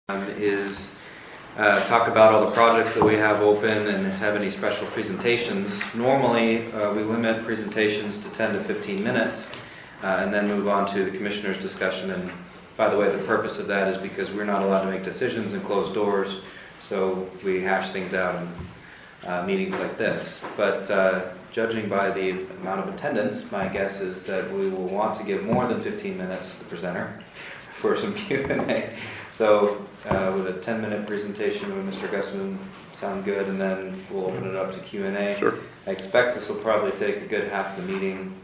Is talk about all the projects that we have open and have any special presentations. Normally, we limit presentations to 10 to 15 minutes and then move on to the commissioner's discussion. And by the way, the purpose of that is because we're not allowed to make decisions in closed doors, so we hash things out in meetings like this. But judging by the amount of attendance, my guess is that we will want to give more than 15 minutes to the presenter for some Q&A. So with a 10-minute presentation with Mr. Gusman sound good, and then we'll open it up to Q&A. Sure. I expect this will probably take a good half the meeting.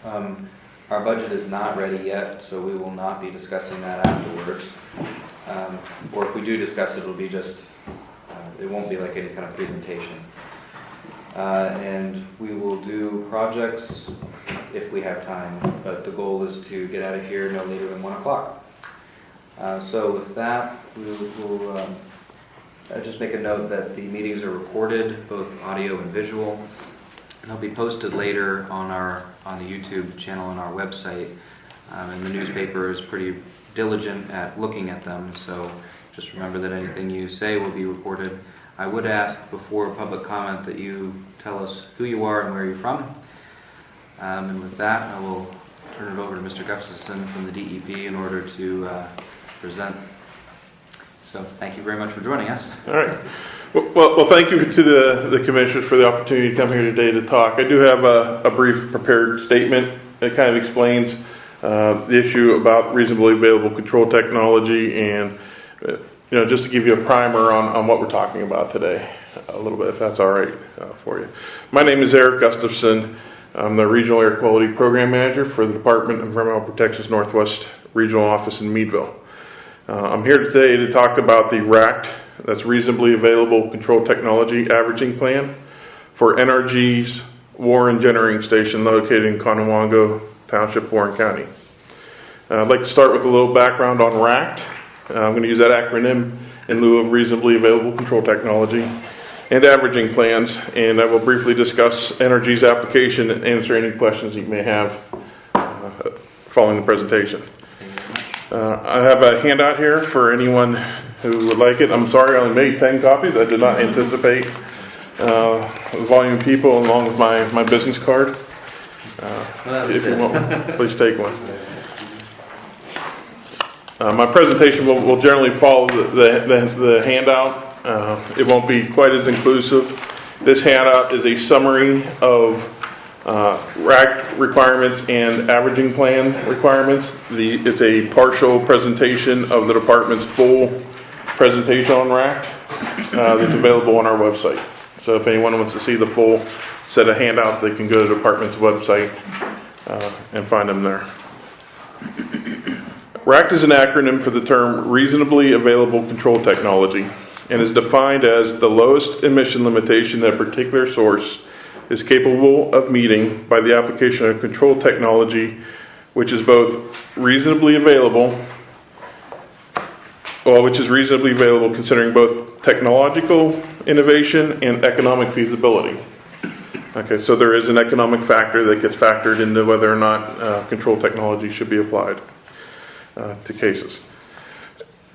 Our budget is not ready yet, so we will not be discussing that afterwards. Or if we do discuss it, it'll be just, it won't be like any kind of presentation. And we will do projects if we have time, but the goal is to get out of here no later than 1 o'clock. So with that, we'll just make a note that the meetings are recorded, both audio and visual. And they'll be posted later on the YouTube channel on our website. And the newspaper is pretty diligent at looking at them, so just remember that anything you say will be recorded. I would ask before public comment that you tell us who you are and where you're from. And with that, I will turn it over to Mr. Gustafson from the DEP in order to present. So thank you very much for joining us. All right. Well, thank you to the commissioners for the opportunity to come here today to talk. I do have a brief prepared statement that kind of explains the issue about reasonably available control technology, and just to give you a primer on what we're talking about today a little bit, if that's all right for you. My name is Eric Gustafson. I'm the Regional Air Quality Program Manager for the Department of Environmental Protection's Northwest Regional Office in Meadville. I'm here today to talk about the RACT, that's Reasonably Available Control Technology Averaging Plan, for NRG's Warren Generating Station located in Conewango Township, Warren County. I'd like to start with a little background on RACT. I'm going to use that acronym in lieu of Reasonably Available Control Technology and averaging plans, and I will briefly discuss NRG's application and answer any questions you may have following the presentation. I have a handout here for anyone who would like it. I'm sorry I only made 10 copies. I did not anticipate the volume of people along with my business card. If you want, please take one. My presentation will generally follow the handout. It won't be quite as inclusive. This handout is a summary of RACT requirements and averaging plan requirements. It's a partial presentation of the department's full presentation on RACT that's available on our website. So if anyone wants to see the full set of handouts, they can go to the department's website and find them there. RACT is an acronym for the term Reasonably Available Control Technology, and is defined as the lowest emission limitation that a particular source is capable of meeting by the application of control technology which is both reasonably available, considering both technological innovation and economic feasibility. Okay, so there is an economic factor that gets factored into whether or not control technology should be applied to cases.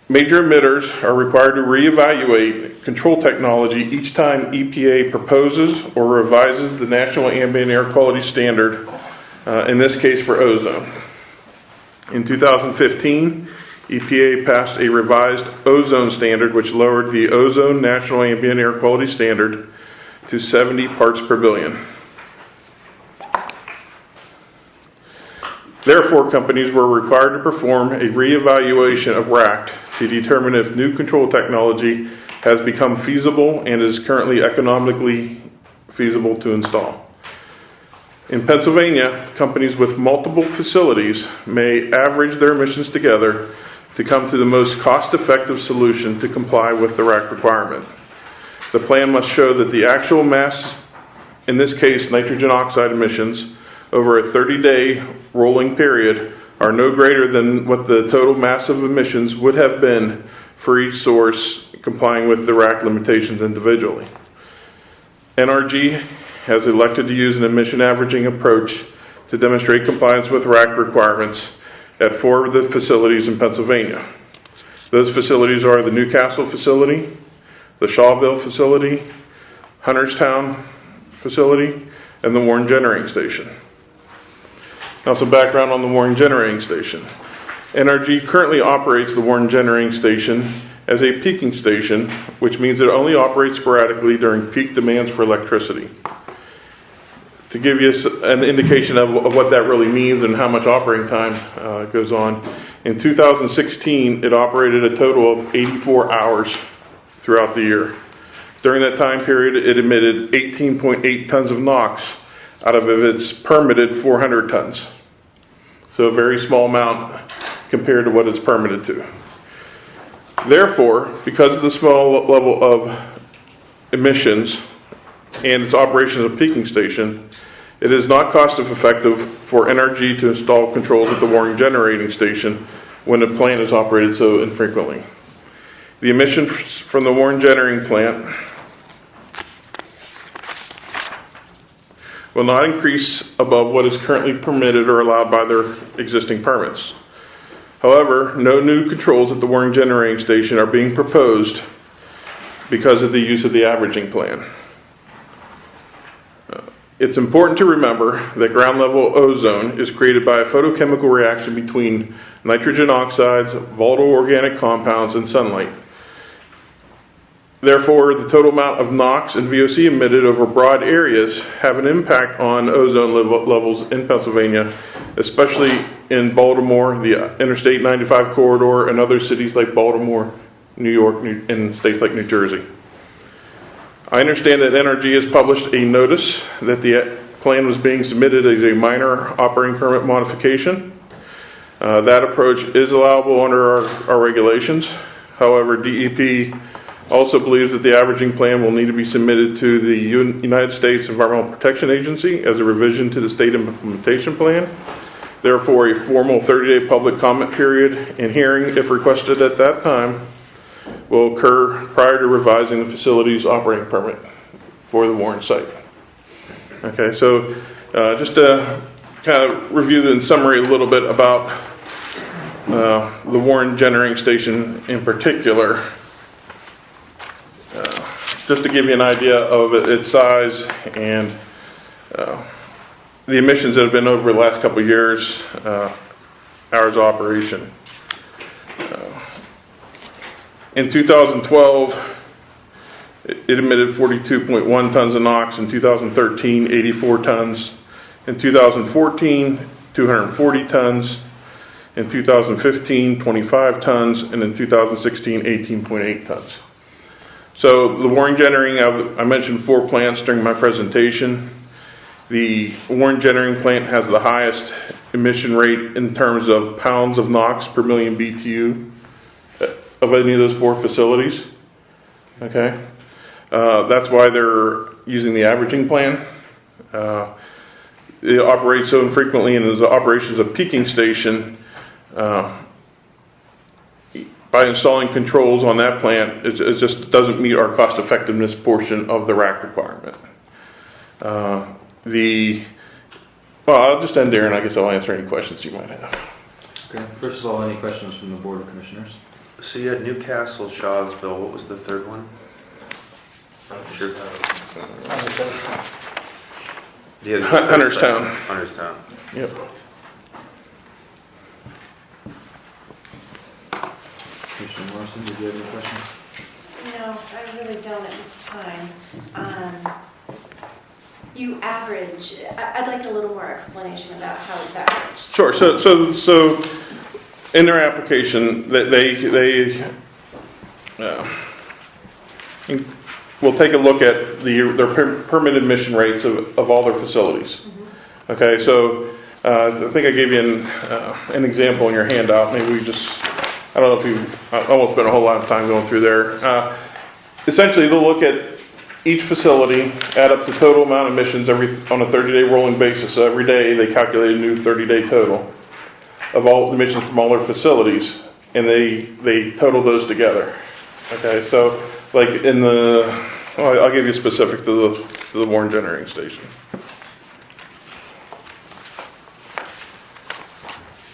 Major emitters are required to reevaluate control technology each time EPA proposes or revises the National Ambient Air Quality Standard, in this case for ozone. In 2015, EPA passed a revised ozone standard which lowered the ozone National Ambient Air Quality Standard to 70 parts per billion. Therefore, companies were required to perform a reevaluation of RACT to determine if new control technology has become feasible and is currently economically feasible to install. In Pennsylvania, companies with multiple facilities may average their emissions together to come to the most cost-effective solution to comply with the RACT requirement. The plan must show that the actual mass, in this case nitrogen oxide emissions, over a 30-day rolling period are no greater than what the total mass of emissions would have been for each source complying with the RACT limitations individually. NRG has elected to use an emission averaging approach to demonstrate compliance with RACT requirements at 4 of the facilities in Pennsylvania. Those facilities are the Newcastle facility, the Shawville facility, Hunterstown facility, and the Warren Generating Station. Now some background on the Warren Generating Station. NRG currently operates the Warren Generating Station as a peaking station, which means it only operates sporadically during peak demands for electricity. To give you an indication of what that really means and how much operating time goes on, in 2016 it operated a total of 84 hours throughout the year. During that time period it emitted 18.8 tons of NOx out of its permitted 400 tons. So a very small amount compared to what it's permitted to. Therefore, because of the small level of emissions and its operation as a peaking station, it is not cost-effective for NRG to install controls at the Warren Generating Station when the plant is operated so infrequently. The emissions from the Warren Generating plant will not increase above what is currently permitted or allowed by their existing permits. However, no new controls at the Warren Generating Station are being proposed because of the use of the averaging plan. It's important to remember that ground level ozone is created by a photochemical reaction between nitrogen oxides, volatile organic compounds, and sunlight. Therefore, the total amount of NOx and VOC emitted over broad areas have an impact on ozone levels in Pennsylvania, especially in Baltimore, the Interstate 95 corridor, and other cities like Baltimore, New York, and states like New Jersey. I understand that NRG has published a notice that the plan was being submitted as a minor operating permit modification. That approach is allowable under our regulations. However, DEP also believes that the averaging plan will need to be submitted to the United States Environmental Protection Agency as a revision to the state implementation plan. Therefore, a formal 30-day public comment period and hearing, if requested at that time, will occur prior to revising the facility's operating permit for the Warren site. Okay, so just to kind of review in summary a little bit about the Warren Generating Station in particular. Just to give you an idea of its size and the emissions that have been over the last couple of years, hours of operation. In 2012, it emitted 42.1 tons of NOx. In 2013, 84 tons. In 2014, 240 tons. In 2015, 25 tons. And in 2016, 18.8 tons. So the Warren Generating, I mentioned 4 plants during my presentation. The Warren Generating plant has the highest emission rate in terms of pounds of NOx per million BTU of any of those 4 facilities. Okay, that's why they're using the averaging plan. It operates so infrequently and is operations of peaking station. By installing controls on that plant, it just doesn't meet our cost effectiveness portion of the rack requirement. Well, I'll just end there, and I guess I'll answer any questions you might have. Okay. First of all, any questions from the Board of Commissioners? So you had Newcastle, Shawsville. What was the third one? Sure. Hunterstown. Hunterstown. Yep. Commissioner Morrison, did you have any questions? No, I really don't at this time. You average. I'd like a little more explanation about how it's averaged. Sure. So in their application, they will take a look at their permitted emission rates of all their facilities. Mm-hmm. Okay. So I think I gave you an example in your handout. Maybe we just. I don't know if I won't spend a whole lot of time going through there. Essentially, they'll look at each facility, add up the total amount of emissions on a 30-day rolling basis. So every day they calculate a new 30-day total of all emissions from all their facilities, and they total those together. Okay, so like I'll give you specific to the Warren Generating Station.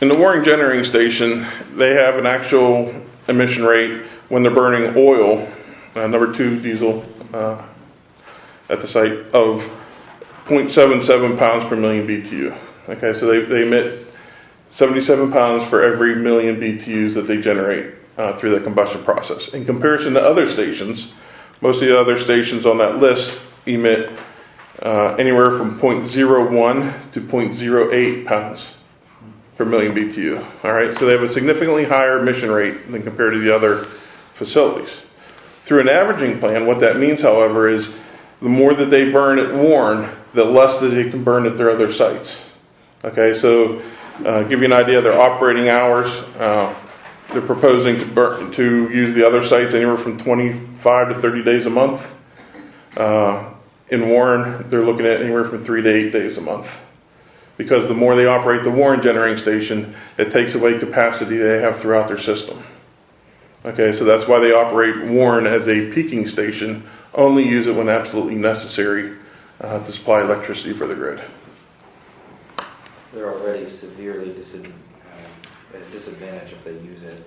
In the Warren Generating Station, they have an actual emission rate when they're burning oil, number 2 diesel at the site, of 0.77 pounds per million BTU. Okay, so they emit 77 pounds for every million BTUs that they generate through the combustion process. In comparison to other stations, most of the other stations on that list emit anywhere from 0.01 to 0.08 pounds per million BTU. All right, so they have a significantly higher emission rate than compared to the other facilities. Through an averaging plan, what that means, however, is the more that they burn at Warren, the less that they can burn at their other sites. Okay, so give you an idea of their operating hours. They're proposing to use the other sites anywhere from 25 to 30 days a month. In Warren, they're looking at anywhere from 3 to 8 days a month. Because the more they operate the Warren generating station, it takes away capacity they have throughout their system. Okay, so that's why they operate Warren as a peaking station, only use it when absolutely necessary to supply electricity for the grid. They're already severely at a disadvantage if they use it.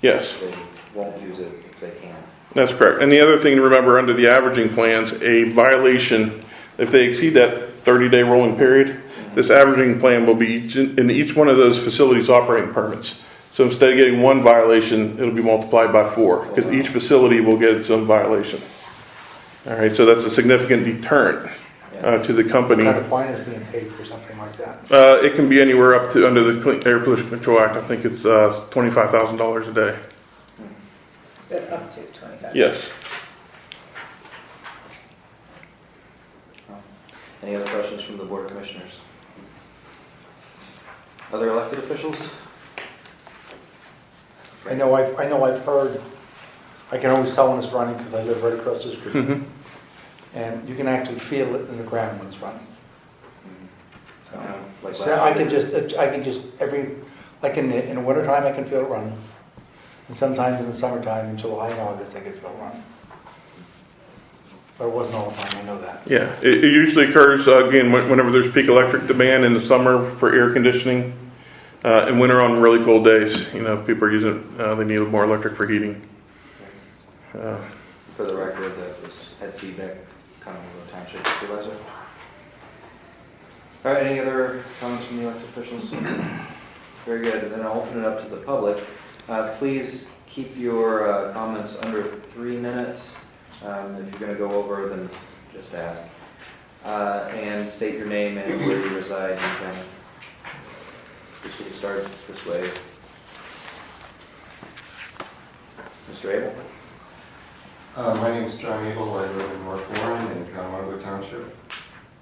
Yes. They won't use it if they can. That's correct. And the other thing to remember under the averaging plans, a violation, if they exceed that 30-day rolling period, this averaging plan will be in each one of those facilities operating permits. So instead of getting one violation, it'll be multiplied by 4, because each facility will get its own violation. All right, so that's a significant deterrent to the company. What kind of fine is being paid for something like that? It can be anywhere up to, under the Clean Air Pollution Control Act, I think it's $25,000 a day. Up to 25. Yes. Any other questions from the Board of Commissioners? Other elected officials? I know I've heard, I can always tell when it's running because I live right across the street. Mm-hmm. And you can actually feel it in the ground when it's running. So, Like so I can just like in the wintertime I can feel it running. And sometimes in the summertime, in July and August, I can feel it running. But it wasn't all the time, I know that. Yeah, it usually occurs, again, whenever there's peak electric demand in the summer for air conditioning, and winter on really cold days. You know, people are using, they need more electric for heating. For the record, that was Ed Seebeck, Commonwealth Township Supervisor. All right, any other comments from the elected officials? Very good, and then I'll open it up to the public. Please keep your comments under 3 minutes. If you're going to go over, then just ask. And state your name and where you reside. You can just start this way. Mr. Abel? My name is John Abel. I live in North Warren in Conoco Township.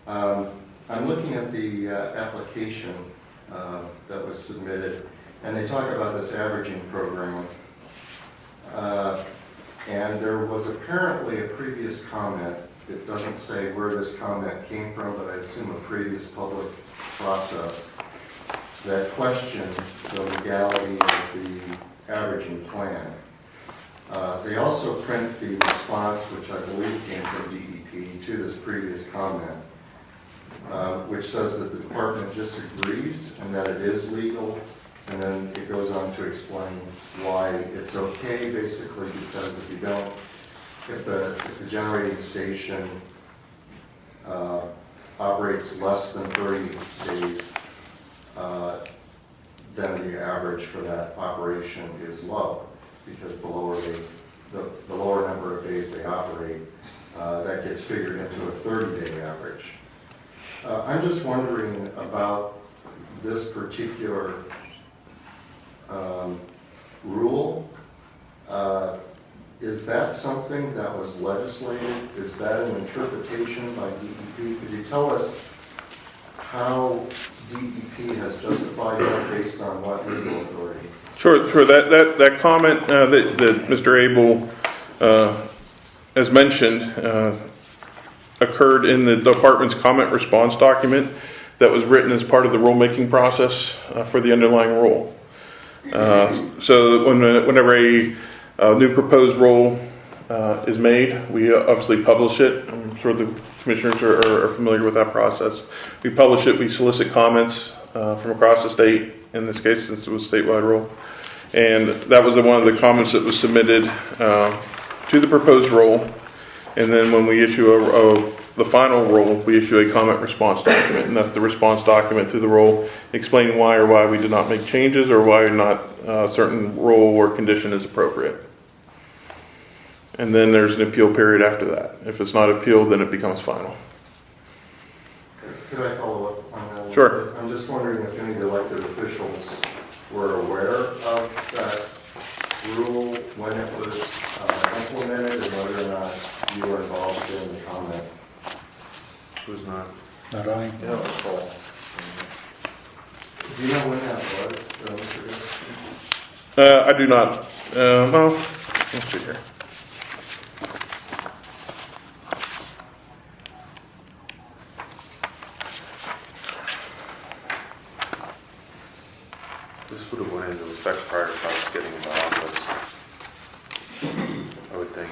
I'm looking at the application that was submitted, and they talk about this averaging program. And there was apparently a previous comment. It doesn't say where this comment came from, but I assume a previous public process that questioned the legality of the averaging plan. They also print the response, which I believe came from DEP, to this previous comment, which says that the department disagrees and that it is legal, and then it goes on to explain why it's okay, basically, because if the generating station operates less than 30 days, then the average for that operation is low, because the lower number of days they operate, that gets figured into a 30-day average. I'm just wondering about this particular rule. Is that something that was legislated? Is that an interpretation by DEP? Could you tell us how DEP has justified that based on what legal authority? Sure. That comment that Mr. Abel has mentioned occurred in the department's comment response document that was written as part of the rulemaking process for the underlying rule. So whenever a new proposed rule is made, we obviously publish it. I'm sure the commissioners are familiar with that process. We publish it, we solicit comments from across the state, in this case since it was a statewide rule, And that was one of the comments that was submitted to the proposed rule. And then when we issue the final rule, we issue a comment response document, and that's the response document to the rule explaining why or why we did not make changes or why not a certain rule or condition is appropriate. And then there's an appeal period after that. If it's not appealed, then it becomes final. Could I follow up on that a little Sure. bit? I'm just wondering if any of the elected officials were aware of that rule when it was implemented, and whether or not you were involved in the comment. Who's not? Not I. You don't recall. Do you know when that was, Mr. Goode? I do not. Well, let's see here. This would have went into effect prior to us getting into office, I would think.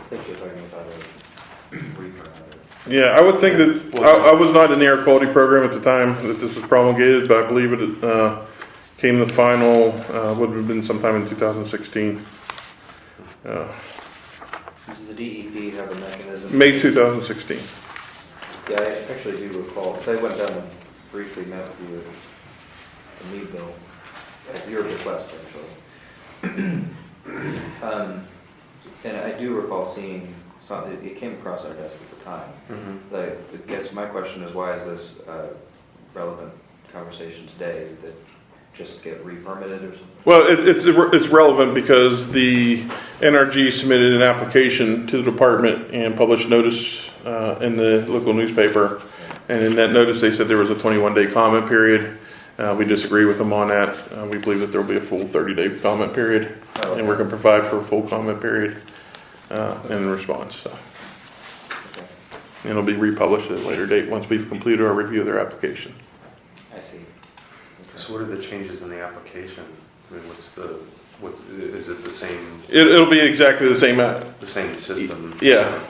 I think you're talking about a repermit. Yeah, I would think that, I was not in the air quality program at the time that this was promulgated, but I believe it came the final, would have been sometime in 2016. Does the DEP have a mechanism? May 2016. Yeah, I actually do recall, because I went down and briefly met with you at Meadville, at your request, actually. And I do recall seeing something, it came across our desk at the time. Mm-hmm. I guess my question is, why is this relevant conversation today? Did it just get re-permitted or something? Well, it's relevant because the NRG submitted an application to the department and published notice in the local newspaper. And in that notice, they said there was a 21-day comment period. We disagree with them on that. We believe that there will be a full 30-day comment period, and we're going to provide for a full comment period in response. So. Okay. And it'll be republished at a later date once we've completed our review of their application. I see. Okay. So what are the changes in the application? I mean, is it the same? It'll be exactly the same. The same system? Yeah.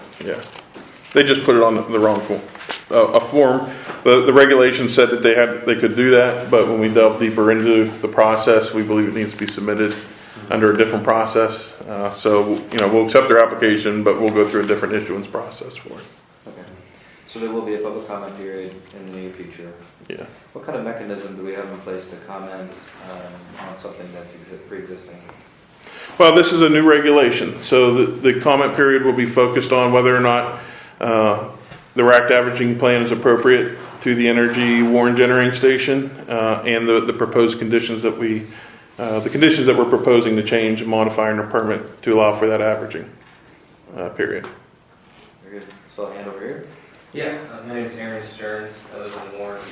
They just put it on the wrong form. A form. The regulations said that they could do that, but when we delve deeper into the process, we believe it needs to be submitted under a different process. So we'll accept their application, but we'll go through a different issuance process for it. Okay. So there will be a public comment period in the near future. Yeah. What kind of mechanism do we have in place to comment on something that's pre-existing? Well, this is a new regulation, so the comment period will be focused on whether or not the racked averaging plan is appropriate to the energy Warren generating station and the proposed conditions that we're proposing to change and modify in our permit to allow for that averaging period. Very good. So I'll hand over here. Yeah, my name is Aaron Stearns. I live in Warren,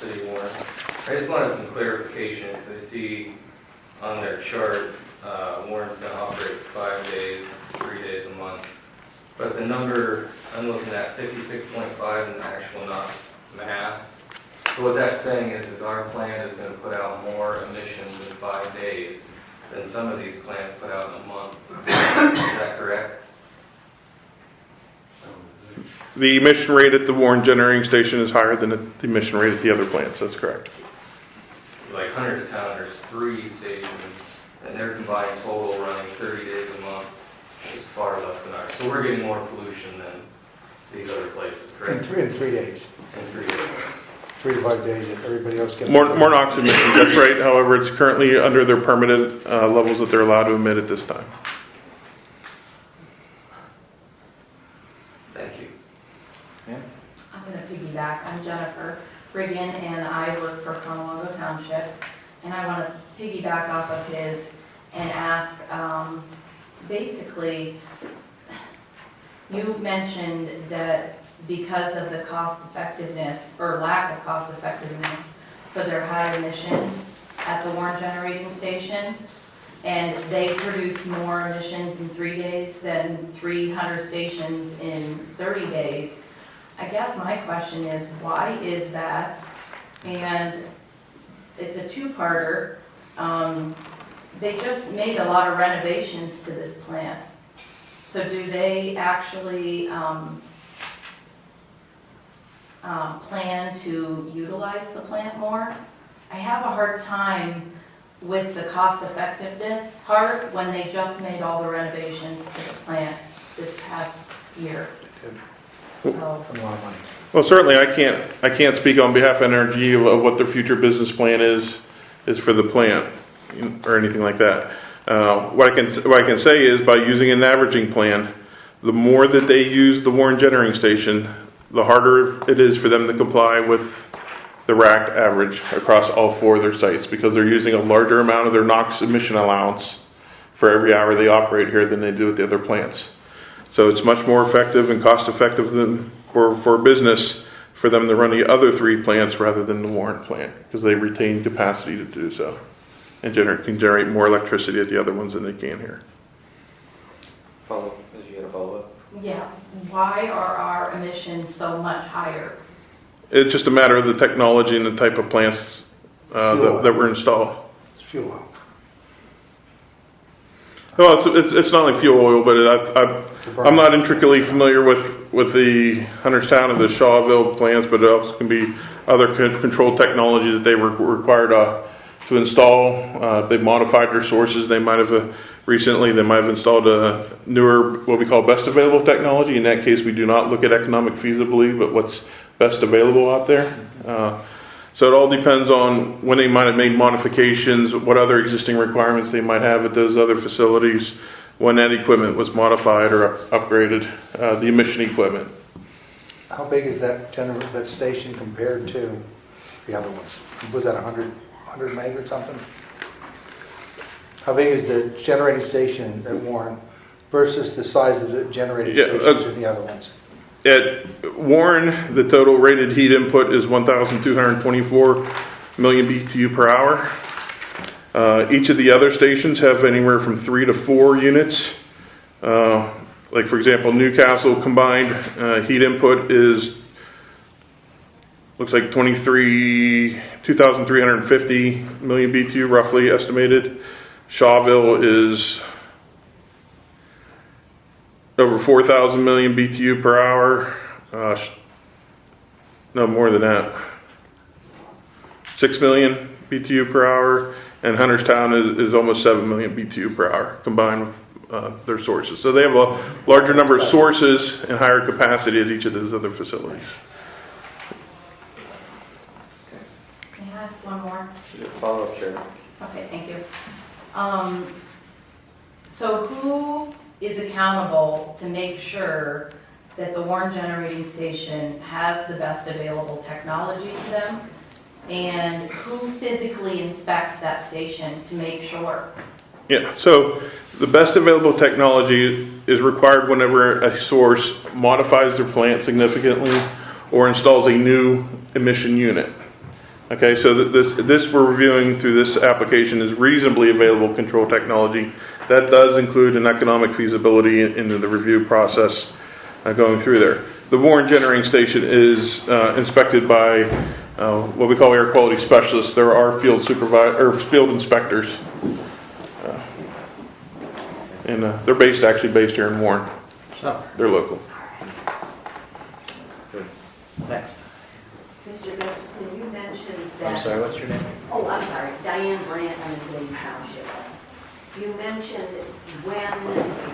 City of Warren. I just wanted some clarification. I see on their chart, Warren's going to operate 5 days, 3 days a month. But the number I'm looking at, 56.5 in the actual NOx mass. So what that's saying is our plant is going to put out more emissions in 5 days than some of these plants put out in a month. Is that correct? The emission rate at the Warren generating station is higher than the emission rate at the other plants. That's correct. Like Hunter's Town, there's 3 stations, and their combined total running 30 days a month is far less than ours. So we're getting more pollution than these other places, correct? In 3 days. In 3 days. 3 to 5 days, and everybody else gets... More NOx emissions, that's right. However, it's currently under their permitted levels that they're allowed to emit at this time. Thank you. Yeah. I'm going to piggyback. I'm Jennifer Riggin, and I work for Conowingo Township. And I want to piggyback off of his and ask, basically, you mentioned that because of the cost effectiveness, or lack of cost effectiveness, for their high emissions at the Warren generating station, and they produce more emissions in 3 days than 300 stations in 30 days. I guess my question is, why is that? And it's a two-parter. They just made a lot of renovations to this plant. So do they actually plan to utilize the plant more? I have a hard time with the cost effectiveness part when they just made all the renovations to the plant this past year. So, A lot of money. Well, certainly I can't speak on behalf of NRG of what their future business plan is for the plant or anything like that. What I can say is by using an averaging plan, the more that they use the Warren Generating Station, the harder it is for them to comply with the rack average across all 4 of their sites, because they're using a larger amount of their NOx emission allowance for every hour they operate here than they do at the other plants. So it's much more effective and cost effective than for business for them to run the other 3 plants rather than the Warren plant, because they retain capacity to do so and can generate more electricity at the other ones than they can here. Follow, did you get a follow-up? yeah, why are our emissions so much higher? It's just a matter of the technology and the type of plants that were installed. It's fuel oil. Well, it's not only fuel oil, but I'm not intricately familiar with the Hunterstown and the Shawville plants, but it also can be other control technology that they were required to install. They've modified their sources. They might have recently installed a newer, what we call best available technology. In that case, we do not look at economic feasibility, but what's best available out there. So it all depends on when they might have made modifications, what other existing requirements they might have at those other facilities, when that equipment was modified or upgraded, the emission equipment. How big is that station compared to the other ones? Was that 100 meg or something? How big is the generating station at Warren versus the size of the generating stations in the other ones? At Warren, the total rated heat input is 1,224 million BTU per hour. Each of the other stations have anywhere from 3 to 4 units. Like for example, Newcastle combined heat input looks like 2,350 million BTU roughly estimated. Shawville is over 4,000 million BTU per hour. No, more than that. 6 million BTU per hour. And Hunterstown is almost 7 million BTU per hour combined with their sources. So they have a larger number of sources and higher capacity at each of those other facilities. Can I ask one more? Follow-up, sure. Okay, thank you. So who is accountable to make sure that the Warren Generating Station has the best available technology to them? And who physically inspects that station to make sure? Yeah, so the best available technology is required whenever a source modifies their plant significantly or installs a new emission unit. Okay, so this we're reviewing through this application is reasonably available control technology. That does include an economic feasibility into the review process going through there. The Warren Generating Station is inspected by what we call air quality specialists. There are field inspectors, and they're actually based here in Warren. Oh. They're local. Good. Next. Mr. Gustafson, you mentioned that... I'm sorry, what's your name? Oh, I'm sorry, Diane Brandt, I'm in Dane Township. You mentioned when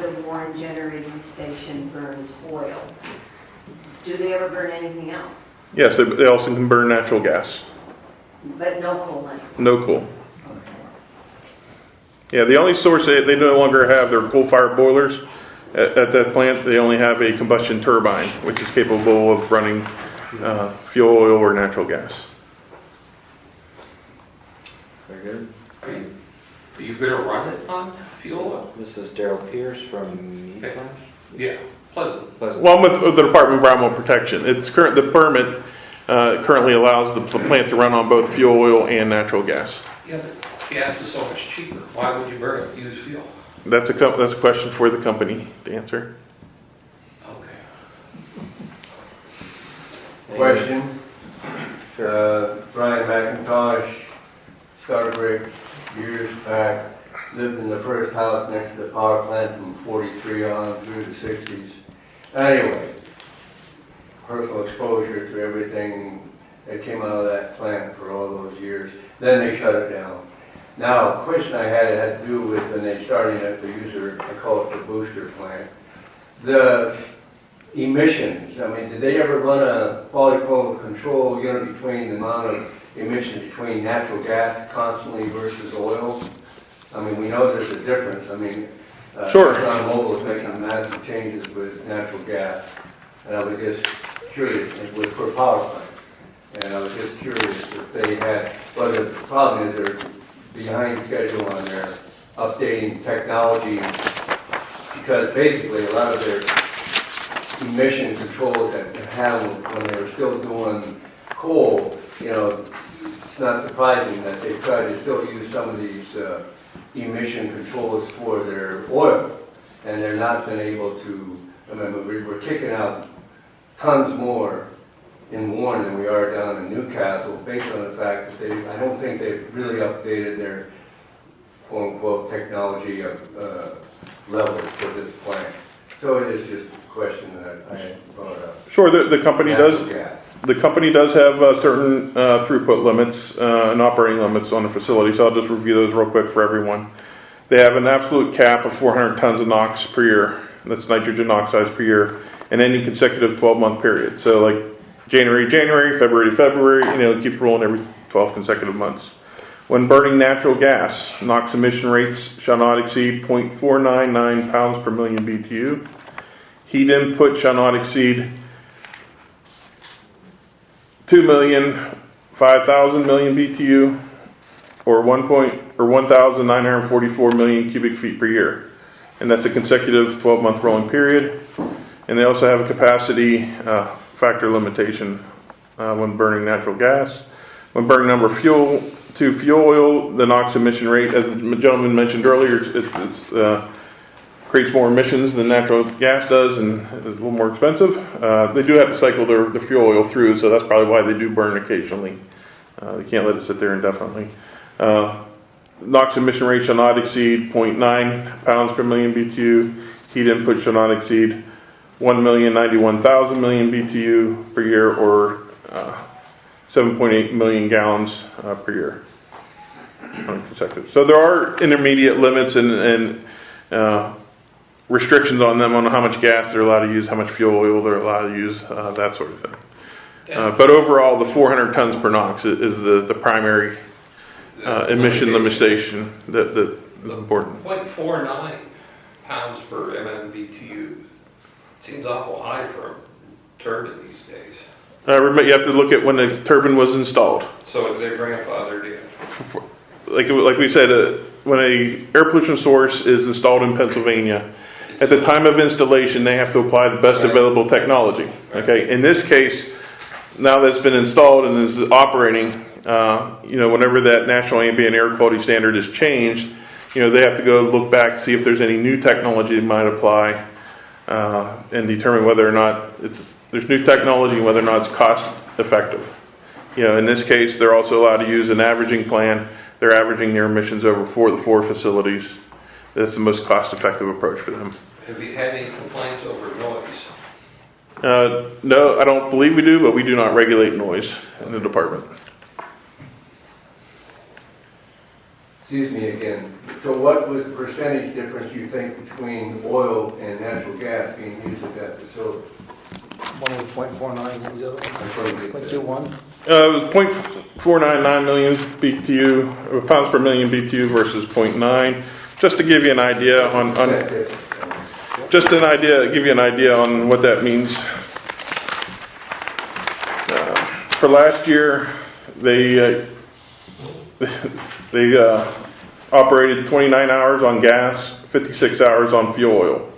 the Warren Generating Station burns oil. Do they ever burn anything else? Yes, they also can burn natural gas. But no coolant? No coal. Yeah, the only source, they no longer have their coal-fired boilers at that plant. They only have a combustion turbine, which is capable of running fuel oil or natural gas. Very good. Are you going to run it on fuel oil? This is Daryl Pierce from Meadflash. Yeah, Pleasant. Well, I'm with the Department of Environmental Protection. The permit currently allows the plant to run on both fuel oil and natural gas. Yeah, but gas is so much cheaper. Why would you burn it? Use fuel. That's a question for the company to answer. Okay. Question. Brian McIntosh, Scarborough, years back, lived in the first house next to the power plant from 43 on through the 60s. Anyway, personal exposure to everything that came out of that plant for all those years. Then they shut it down. Now, a question I had to do with when they started at the user, I call it the booster plant. The emissions, I mean, did they ever run a quality control unit between the amount of emissions between natural gas constantly versus oil? I mean, we know there's a difference. I mean, Sure. ExxonMobil is making massive changes with natural gas, and I was just curious, for power plants, and I was just curious if they had, well, the problem is they're behind schedule on their updating technology, because basically a lot of their emission controls that they had when they were still doing coal, you know, it's not surprising that they try to still use some of these emission controls for their oil, and they're not been able to. I mean, we're kicking out tons more in Warren than we are down in Newcastle, based on the fact that I don't think they've really updated their quote-unquote technology levels for this plant. So it is just a question that I brought up. Sure, the company does. Gas. The company does have certain throughput limits and operating limits on the facility, so I'll just review those real quick for everyone. They have an absolute cap of 400 tons of NOx per year. That's nitrogen oxides per year, in any consecutive 12-month period. So like January, February, you know, it keeps rolling every 12 consecutive months. When burning natural gas, NOx emission rates shall not exceed 0.499 pounds per million BTU. Heat input shall not exceed 2,005,000 million BTU, or 1,944 million cubic feet per year. And that's a consecutive 12-month rolling period. And they also have a capacity factor limitation when burning natural gas. When burning number fuel oil, the NOx emission rate, as the gentleman mentioned earlier, creates more emissions than natural gas does, and is a little more expensive. They do have to cycle their fuel oil through, so that's probably why they do burn occasionally. They can't let it sit there indefinitely. NOx emission rate shall not exceed 0.9 pounds per million BTU. Heat input shall not exceed 1,091,000 million BTU per year, or 7.8 million gallons per year. Consecutive. So there are intermediate limits and restrictions on them on how much gas they're allowed to use, how much fuel oil they're allowed to use, that sort of thing. But overall, the 400 tons per NOx is the primary emission limitation that is important. 0.49 pounds per MMBTU seems awful high for a turbine these days. Remember, you have to look at when the turbine was installed. So they're grandfathered in. Like we said, when a air pollution source is installed in Pennsylvania, at the time of installation, they have to apply the best available technology. Okay. In this case, now that it's been installed and is operating, whenever that national ambient air quality standard is changed, they have to go look back, see if there's any new technology that might apply, and determine whether or not there's new technology and whether or not it's cost effective. In this case, they're also allowed to use an averaging plan. They're averaging their emissions over the four facilities. That's the most cost-effective approach for them. Have you had any complaints over noise? No, I don't believe we do, but we do not regulate noise in the department. Excuse me again. So what was the percentage difference you think between oil and natural gas being used at that facility? One was 0.49, what was the other one? 0.21? It was 0.499 million BTU, pounds per million BTU versus 0.9. Just to give you an idea give you an idea on what that means. For last year, they operated 29 hours on gas, 56 hours on fuel oil.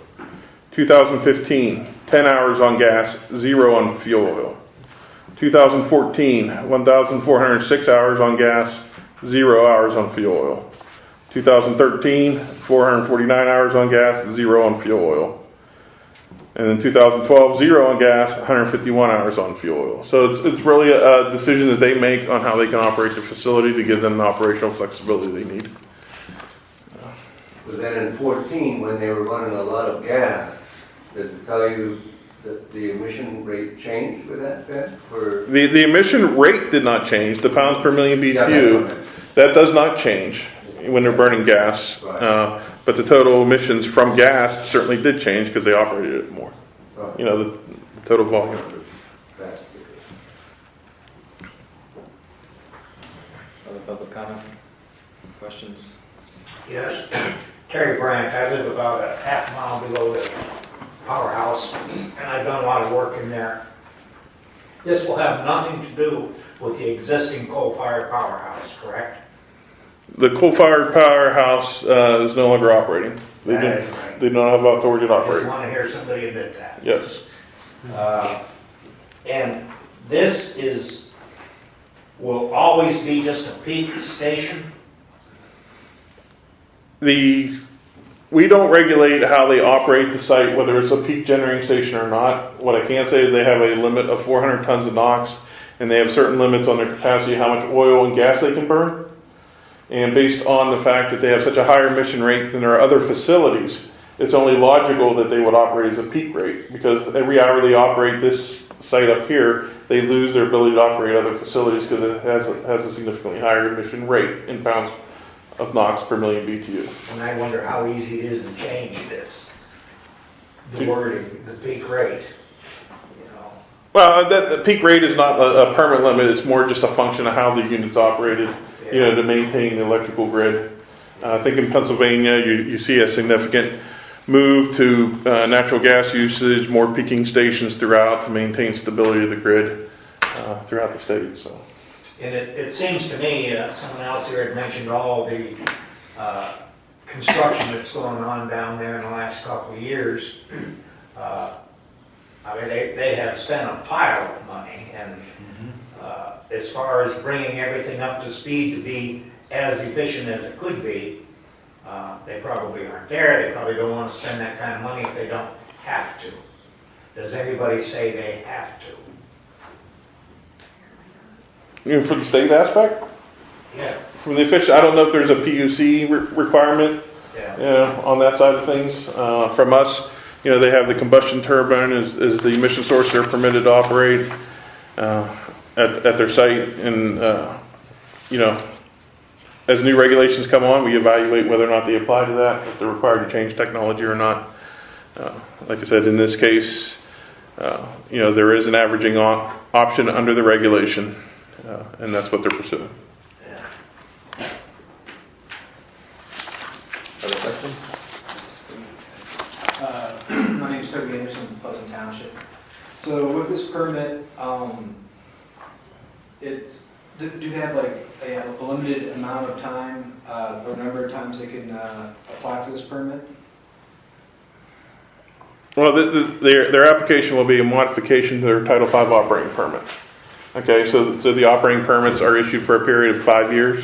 2015, 10 hours on gas, 0 on fuel oil. 2014, 1,406 hours on gas, 0 hours on fuel oil. 2013, 449 hours on gas, 0 on fuel oil. And in 2012, 0 on gas, 151 hours on fuel oil. So it's really a decision that they make on how they can operate the facility to give them the operational flexibility they need. But then in 14, when they were running a lot of gas, does it tell you that the emission rate changed with that then? For The emission rate did not change, the pounds per million Yeah, BTU, that does not change when they're burning gas. Right. But the total emissions from gas certainly did change because they operated it more. Right. You know, the total volume. That's Other public comment? Questions? Yes, Terry Brandt, I live about a half mile below the powerhouse, and I've done a lot of work in there. This will have nothing to do with the existing coal-fired powerhouse, correct? The coal-fired powerhouse is no longer operating. They That do, is right. they don't have authority to I just operate. want to hear somebody admit that. Yes. And this will always be just a peak station? We don't regulate how they operate the site, whether it's a peak generating station or not. What I can say is they have a limit of 400 tons of NOx, and they have certain limits on their capacity, how much oil and gas they can burn. And based on the fact that they have such a higher emission rate than their other facilities, it's only logical that they would operate as a peak rate, because every hour they operate this site up here, they lose their ability to operate other facilities because it has a significantly higher emission rate in pounds of NOx per million BTU. And I wonder how easy it is to change this, the wording, the peak rate, you know. Well, the peak rate is not a permanent limit. It's more just a function of how the unit's operated, you know, to maintain the electrical grid. I think in Pennsylvania, you see a significant move to natural gas usage, more peaking stations throughout to maintain stability of the grid throughout the state. So. And it seems to me, someone else here had mentioned all the construction that's going on down there in the last couple of years. I mean, they have spent a pile of money, and as far as bringing everything up to speed to be as efficient as it could be, they probably aren't there. They probably don't want to spend that kind of money if they don't have to. Does anybody say they have to? You know, for the state aspect? Yeah. From the official, I don't know if there's a PUC requirement on that side of things. From us, you know, they have the combustion turbine is the emission source they're permitted to operate at their site. And, you know, as new regulations come on, we evaluate whether or not they apply to that, if they're required to change technology or not. Like I said, in this case, you know, there is an averaging option under the regulation. And that's what they're pursuing. Other questions? My name is Toby Anderson from Pleasant Township. So with this permit, do they have like a limited amount of time or number of times they can apply for this permit? Well, their application will be a modification to their Title V operating permit. Okay, so the operating permits are issued for a period of 5 years,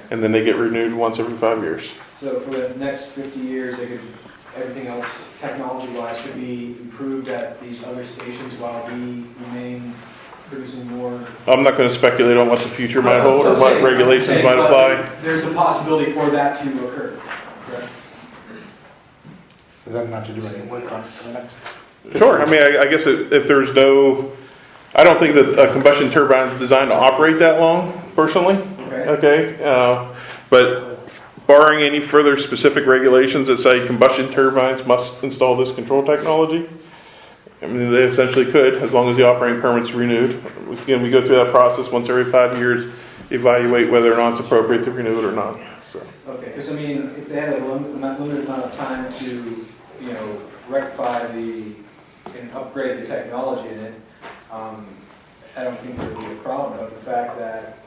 and then they get renewed once every 5 years. So for the next 50 years, everything else, technology-wise, could be improved at these other stations while we remain producing more? I'm not going to speculate on what the future might hold or what regulations might apply. There's a possibility for that to occur, correct? Is that not to do anything with permits? Sure. I mean, I guess if there's no... I don't think that a combustion turbine is designed to operate that long, personally. Okay. But barring any further specific regulations that say combustion turbines must install this control technology, I mean, they essentially could, as long as the operating permit's renewed. Again, we go through that process once every 5 years, evaluate whether or not it's appropriate to renew it or not. So. Okay, because I mean, if they had a limited amount of time to, you know, rectify and upgrade the technology in it, I don't think there would be a problem. But the fact that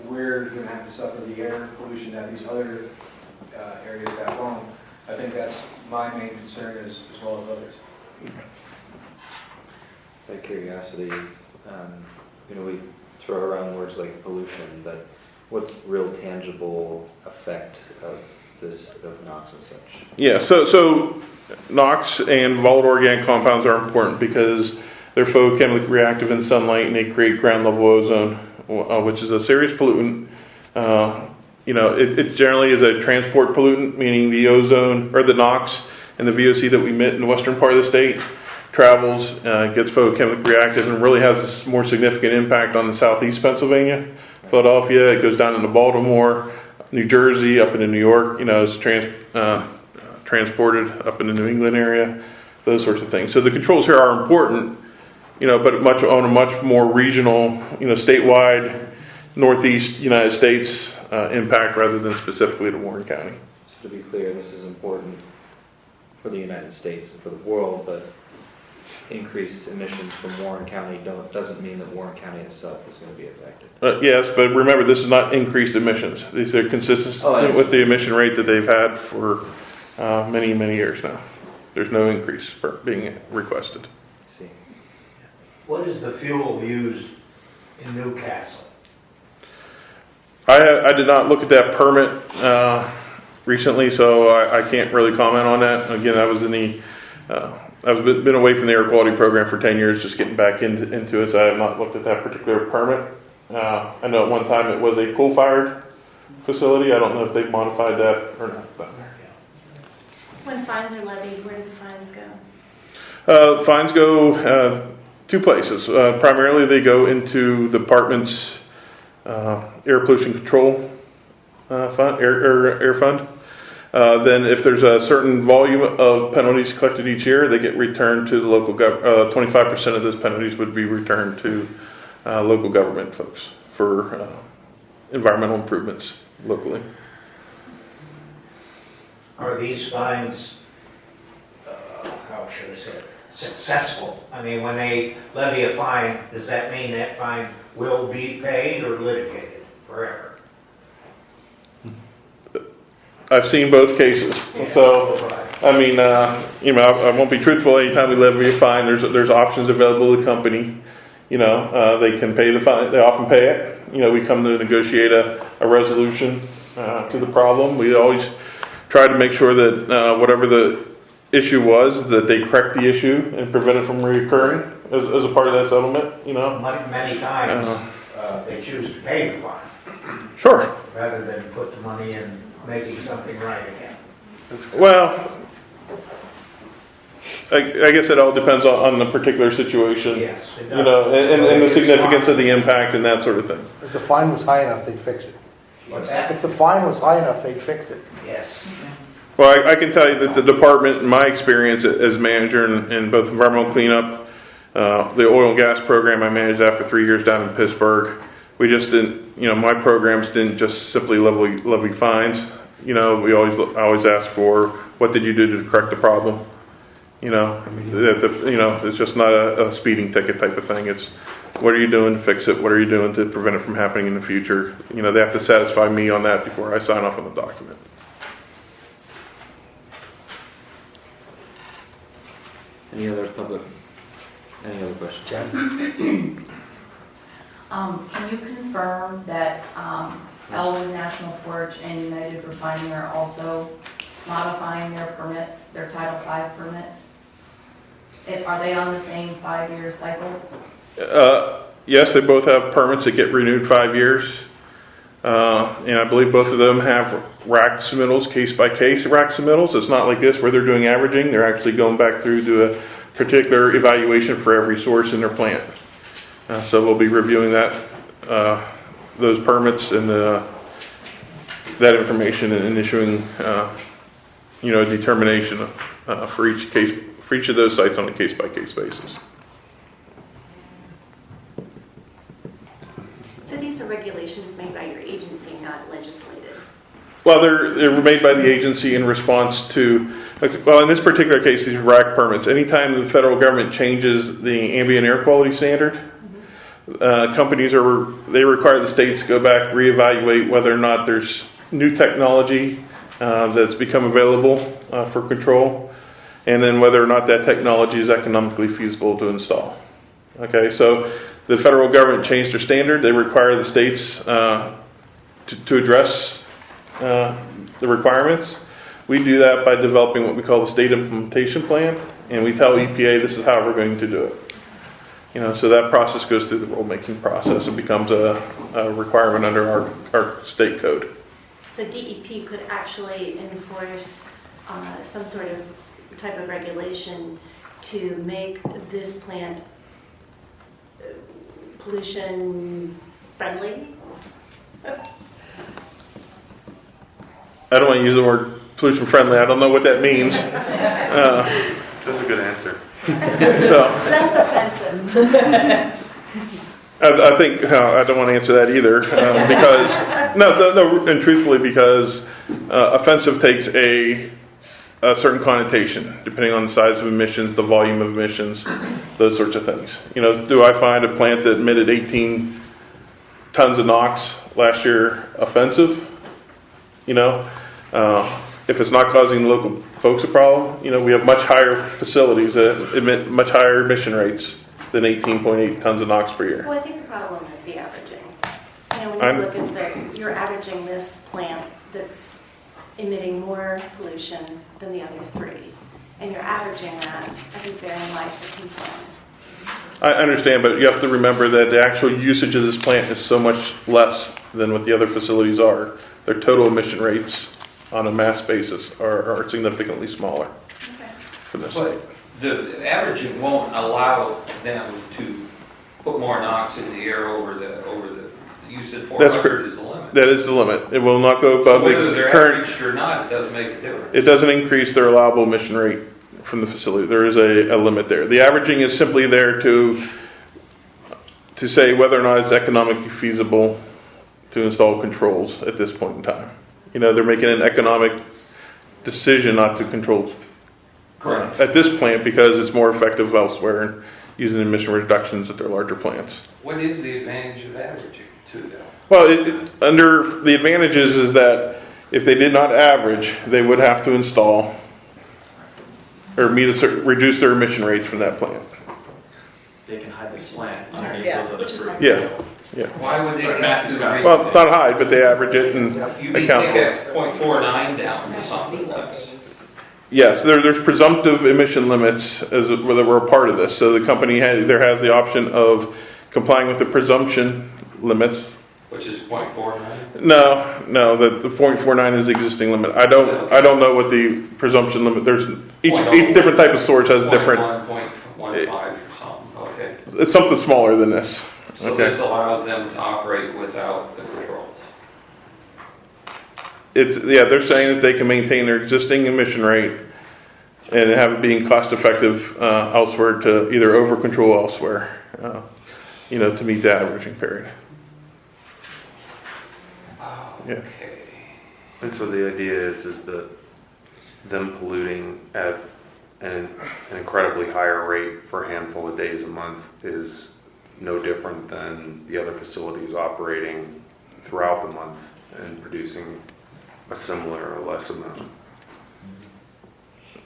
we're going to have to suffer the air pollution that these other areas have wrong, I think that's my main concern as well as others. Out of curiosity, you know, we throw around words like pollution, but what's real tangible effect of NOx and such? Yeah, so NOx and volatile organic compounds are important because they're photochemically reactive in sunlight and they create ground level ozone, which is a serious pollutant. it generally is a transport pollutant, meaning the ozone or the NOx and the VOC that we emit in the western part of the state travels, gets photochemically reactive, and really has a more significant impact on the southeast Pennsylvania, Philadelphia. It goes down into Baltimore, New Jersey, up into New York. It's transported up in the New England area, those sorts of things. So the controls here are important, but on a much more regional, statewide, northeast United States impact rather than specifically to Warren County. So to be clear, this is important for the United States and for the world, but increased emissions from Warren County doesn't mean that Warren County itself is going to be affected. Yes, but remember, this is not increased emissions. These are consistent with the emission rate that they've had for many, many years now. There's no increase for being requested. I see. What is the fuel used in Newcastle? I did not look at that permit recently, so I can't really comment on that. Again, I was I've been away from the air quality program for 10 years, just getting back into it, so I have not looked at that particular permit. I know at one time it was a coal-fired facility. I don't know if they've modified that or not. When fines are levied, where do the fines go? Fines go two places. Primarily, they go into the department's air pollution control fund, air fund. Then if there's a certain volume of penalties collected each year, they get returned to the local government. 25% of those penalties would be returned to local government folks for environmental improvements locally. Are these fines, how should I say it, successful? I mean, when they levy a fine, does that mean that fine will be paid or litigated forever? I've seen both cases, so I mean, I won't be truthful. Anytime we levy a fine, there's options available to the company. They can pay the fine. They often pay it. We come to negotiate a resolution to the problem. We always try to make sure that whatever the issue was, that they correct the issue and prevent it from reoccurring as a part of that settlement. Many times they choose to pay the fine. Sure. Rather than put the money in making something right again. Well, I guess it all depends on the particular situation. Yes, it does. And the significance of the impact and that sort of thing. If the fine was high enough, they'd fix it. What's that? If the fine was high enough, they'd fix it. Yes. Well, I can tell you that the department, in my experience as manager in both environmental cleanup, the oil and gas program I managed after 3 years down in Pittsburgh, we just didn't, my programs didn't just simply levy fines. I always ask for, what did you do to correct the problem? It's just not a speeding ticket type of thing. It's, what are you doing to fix it? What are you doing to prevent it from happening in the future? They have to satisfy me on that before I sign off on the document. Any other questions? Can you confirm that Elwood National Forge and United Refining are also modifying their permits, their Title V permits? Are they on the same 5-year cycle? Yes, they both have permits that get renewed 5 years. And I believe both of them have rack submittals, case-by-case rack submittals. It's not like this where they're doing averaging. They're actually going back through to a particular evaluation for every source in their plant. So we'll be reviewing those permits and that information and issuing a determination for each of those sites on a case-by-case basis. So these are regulations made by your agency, not legislated? Well, they're made by the agency in response to, in this particular case, these rack permits. Anytime the federal government changes the ambient air quality standard, companies they require the states to go back, reevaluate whether or not there's new technology that's become available for control, and then whether or not that technology is economically feasible to install. Okay, so the federal government changed their standard. They require the states to address the requirements. We do that by developing what we call the state implementation plan, and we tell EPA this is how we're going to do it. So that process goes through the rulemaking process and becomes a requirement under our state code. So DEP could actually enforce some sort of type of regulation to make this plant pollution friendly? I don't want to use the word pollution friendly. I don't know what that means. That's a good answer. Less offensive. I think I don't want to answer that either because no, and truthfully because offensive takes a certain connotation depending on the size of emissions, the volume of emissions, those sorts of things. Do I find a plant that emitted 18 tons of NOx last year offensive? If it's not causing the local folks a problem, we have much higher facilities that emit much higher emission rates than 18.8 tons of NOx per year. Well, I think the problem is the averaging. When you look at you're averaging this plant that's emitting more pollution than the other three, and you're averaging that, I think therein lies the concern. I understand, but you have to remember that the actual usage of this plant is so much less than what the other facilities are. Their total emission rates on a mass basis are significantly smaller than this. But the averaging won't allow them to put more NOx in the air over the you said 400 is the limit. That is the limit. It will not go above whether the they're current. averaged or not, it doesn't make a difference. It doesn't increase their allowable emission rate from the facility. There is a limit there. The averaging is simply there to say whether or not it's economically feasible to install controls at this point in time. They're making an economic decision not to control Correct. at this plant because it's more effective elsewhere and using emission reductions at their larger plants. What is the advantage of averaging to them? Well, under the advantages is that if they did not average, they would have to install or reduce their emission rates from that plant. They can hide the plant underneath those other three. Yeah. Why would they have to? Well, it's not high, but they average it and You mean account take for it. that 0.49 down to something else? Yes, there's presumptive emission limits that were a part of this. So the company has the option of complying with the presumption limits. Which is 0.49? No, the 0.49 is the existing limit. I don't know what the presumption limit. There's each different type of source has different. 0.15 or something. Okay. It's something smaller than this. So this allows them to operate without the controls. They're saying that they can maintain their existing emission rate and have it being cost effective elsewhere to either over control elsewhere, to meet the averaging period. Okay. And so the idea is that them polluting at an incredibly higher rate for a handful of days a month is no different than the other facilities operating throughout the month and producing a similar or less amount.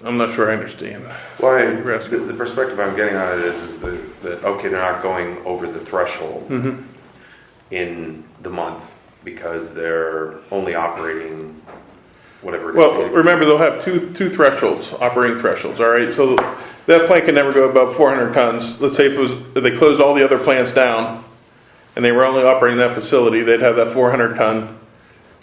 I'm not sure I understand. Well, the perspective I'm getting on it is that okay, they're not going over the threshold in the month because they're only operating whatever. Well, remember they'll have two thresholds, operating thresholds. All right, so that plant can never go above 400 tons. Let's say if they closed all the other plants down, and they were only operating that facility, they'd have that 400 ton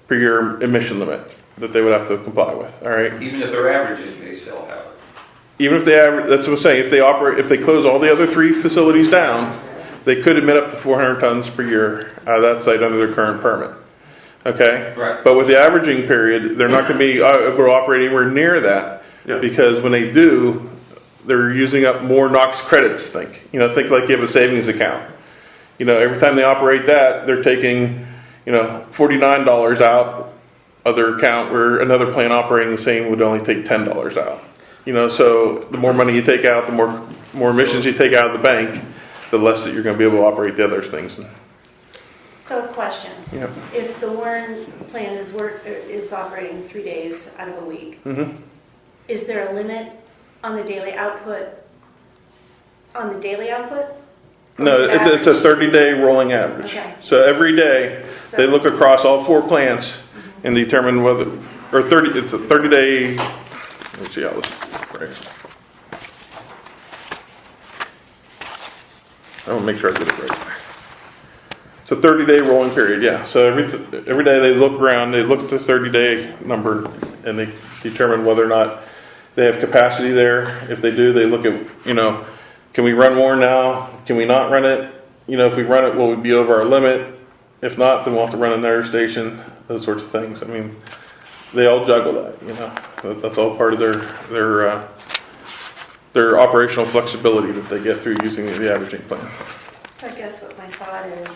per year emission limit that they would have to comply with. All right. Even if they're averaging, they still have it. Even if they average, that's what I'm saying. If they close all the other three facilities down, they could emit up to 400 tons per year out of that site under their current permit. Okay? Right. But with the averaging period, they're not going to be operating anywhere near that because when they do, they're using up more NOx credits. Think like you have a savings account. Every time they operate that, they're taking, $49 out of their account where another plant operating the same would only take $10 out. So the more money you take out, the more emissions you take out of the bank, the less that you're going to be able to operate the other things. So a question. Yeah. If the Warren plant is operating 3 days out of a week, is there a limit on the daily output? No, it's a 30-day rolling average. Okay. So every day they look across all four plants and determine whether, it's a 30-day, let me see how this phrase. I want to make sure I get it right. It's a 30-day rolling period, yeah. So every day they look around, they look at the 30-day number, and they determine whether or not they have capacity there. If they do, they look at, can we run more now? Can we not run it? If we run it, will we be over our limit? If not, then we'll have to run another station, those sorts of things. I mean, they all juggle that, That's all part of their operational flexibility that they get through using the averaging plan. So I guess what my thought is,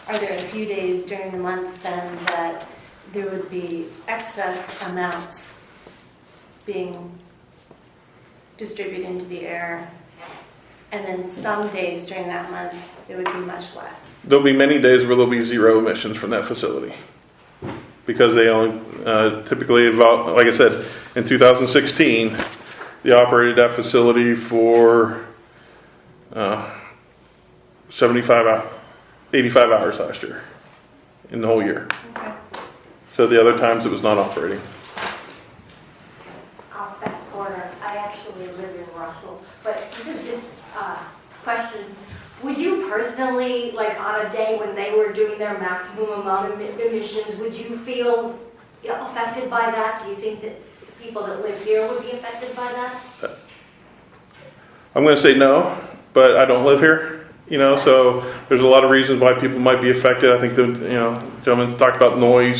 are there a few days during the month then that there would be excess amounts being distributed into the air, and then some days during that month there would be much less? There'll be many days where there'll be zero emissions from that facility. Because they only typically, like I said, in 2016, they operated that facility for 85 hours last year, in the whole year. Okay. So the other times it was not operating. Off that corner, I actually live in Russell, but just question. Would you personally, like on a day when they were doing their maximum amount of emissions, would you feel affected by that? Do you think that people that live here would be affected by that? I'm going to say no, but I don't live here. So there's a lot of reasons why people might be affected. I think the gentleman's talked about noise,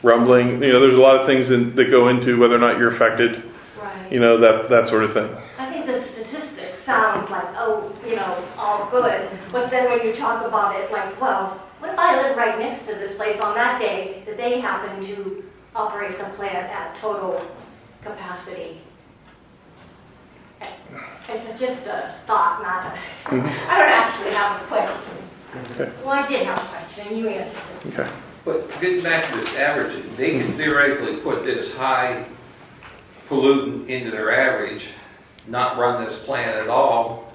rumbling. There's a lot of things that go into whether or not you're affected. Right. That sort of thing. I think the statistics sound like, all good. But then when you talk about it, like, well, what if I live right next to this place on that day that they happen to operate the plant at total capacity? It's just a thought, not a... I don't actually have a question. Okay. Well, I did have a question. You answered it. Okay. But getting back to this averaging, they can theoretically put this high pollutant into their average, not run this plant at all,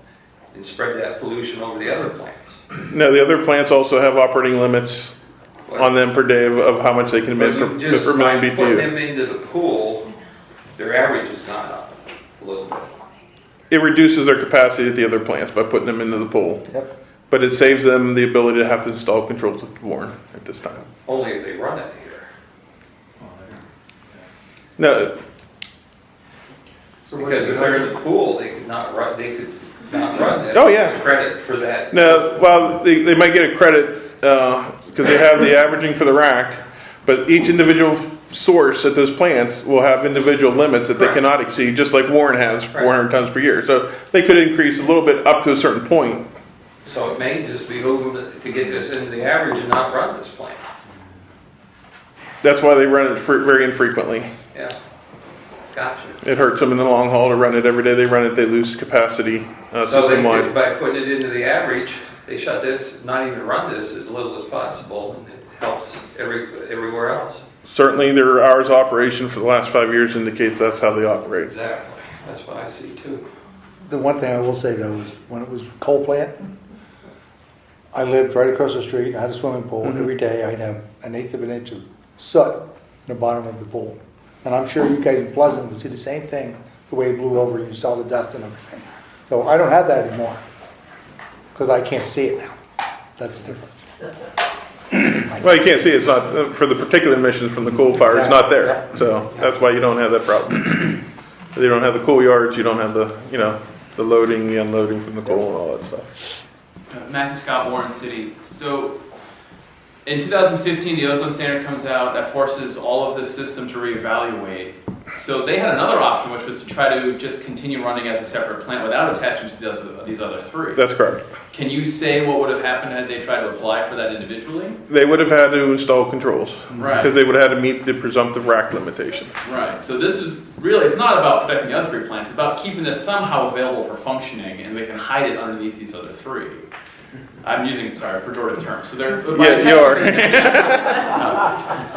and spread that pollution over the other plants. No, the other plants also have operating limits on them per day of how much they can emit per million BTU. Putting them into the pool, their average has gone up a little bit. It reduces their capacity at the other plants by putting them into the pool. Yep. But it saves them the ability to have to install controls at Warren at this time. Only if they run it here. No. So Because if they're in the pool, they could not run that. Oh, yeah. Credit for that. No, well, they might get a credit because they have the averaging for the rack, but each individual source at those plants will have individual limits that they Right. cannot exceed, just like Warren has 400 tons per year. So they could increase a little bit up to a certain point. So it may just behoove them to get this into the average and not run this plant. That's why they run it very infrequently. Yeah. Gotcha. It hurts them in the long haul to run it every day. They run it, they lose capacity So they system-wide. could, by putting it into the average, they shut this, not even run this as little as possible, and it helps everywhere else. Certainly, their hours of operation for the last 5 years indicates that's how they operate. Exactly. That's what I see too. The one thing I will say though is when it was coal plant, I lived right across the street. I had a swimming pool. Mhm. Every day I'd have an eighth of an inch of soot in the bottom of the pool. And I'm sure you guys in Pleasant would see the same thing, the way it blew over and you saw the dust and everything. So I don't have that anymore because I can't see it now. That's the difference. Well, you can't see it's not for the particular emissions from the coal fire. It's not there, so that's why you don't have that problem. You don't have the coal yards. You don't have the the loading, the unloading from the coal, and all that stuff. Matthew Scott, Warren City. So in 2015, the ozone standard comes out that forces all of the system to reevaluate. So they had another option, which was to try to just continue running as a separate plant without attaching to these other three. That's correct. Can you say what would have happened had they tried to apply for that individually? They would have had to install controls, Right. because they would have had to meet the presumptive rack limitation. Right. So this is really, it's not about protecting the other three plants. It's about keeping this somehow available for functioning, and they can hide it underneath these other three. I'm using, pejorative terms. So they're... Yeah, you are.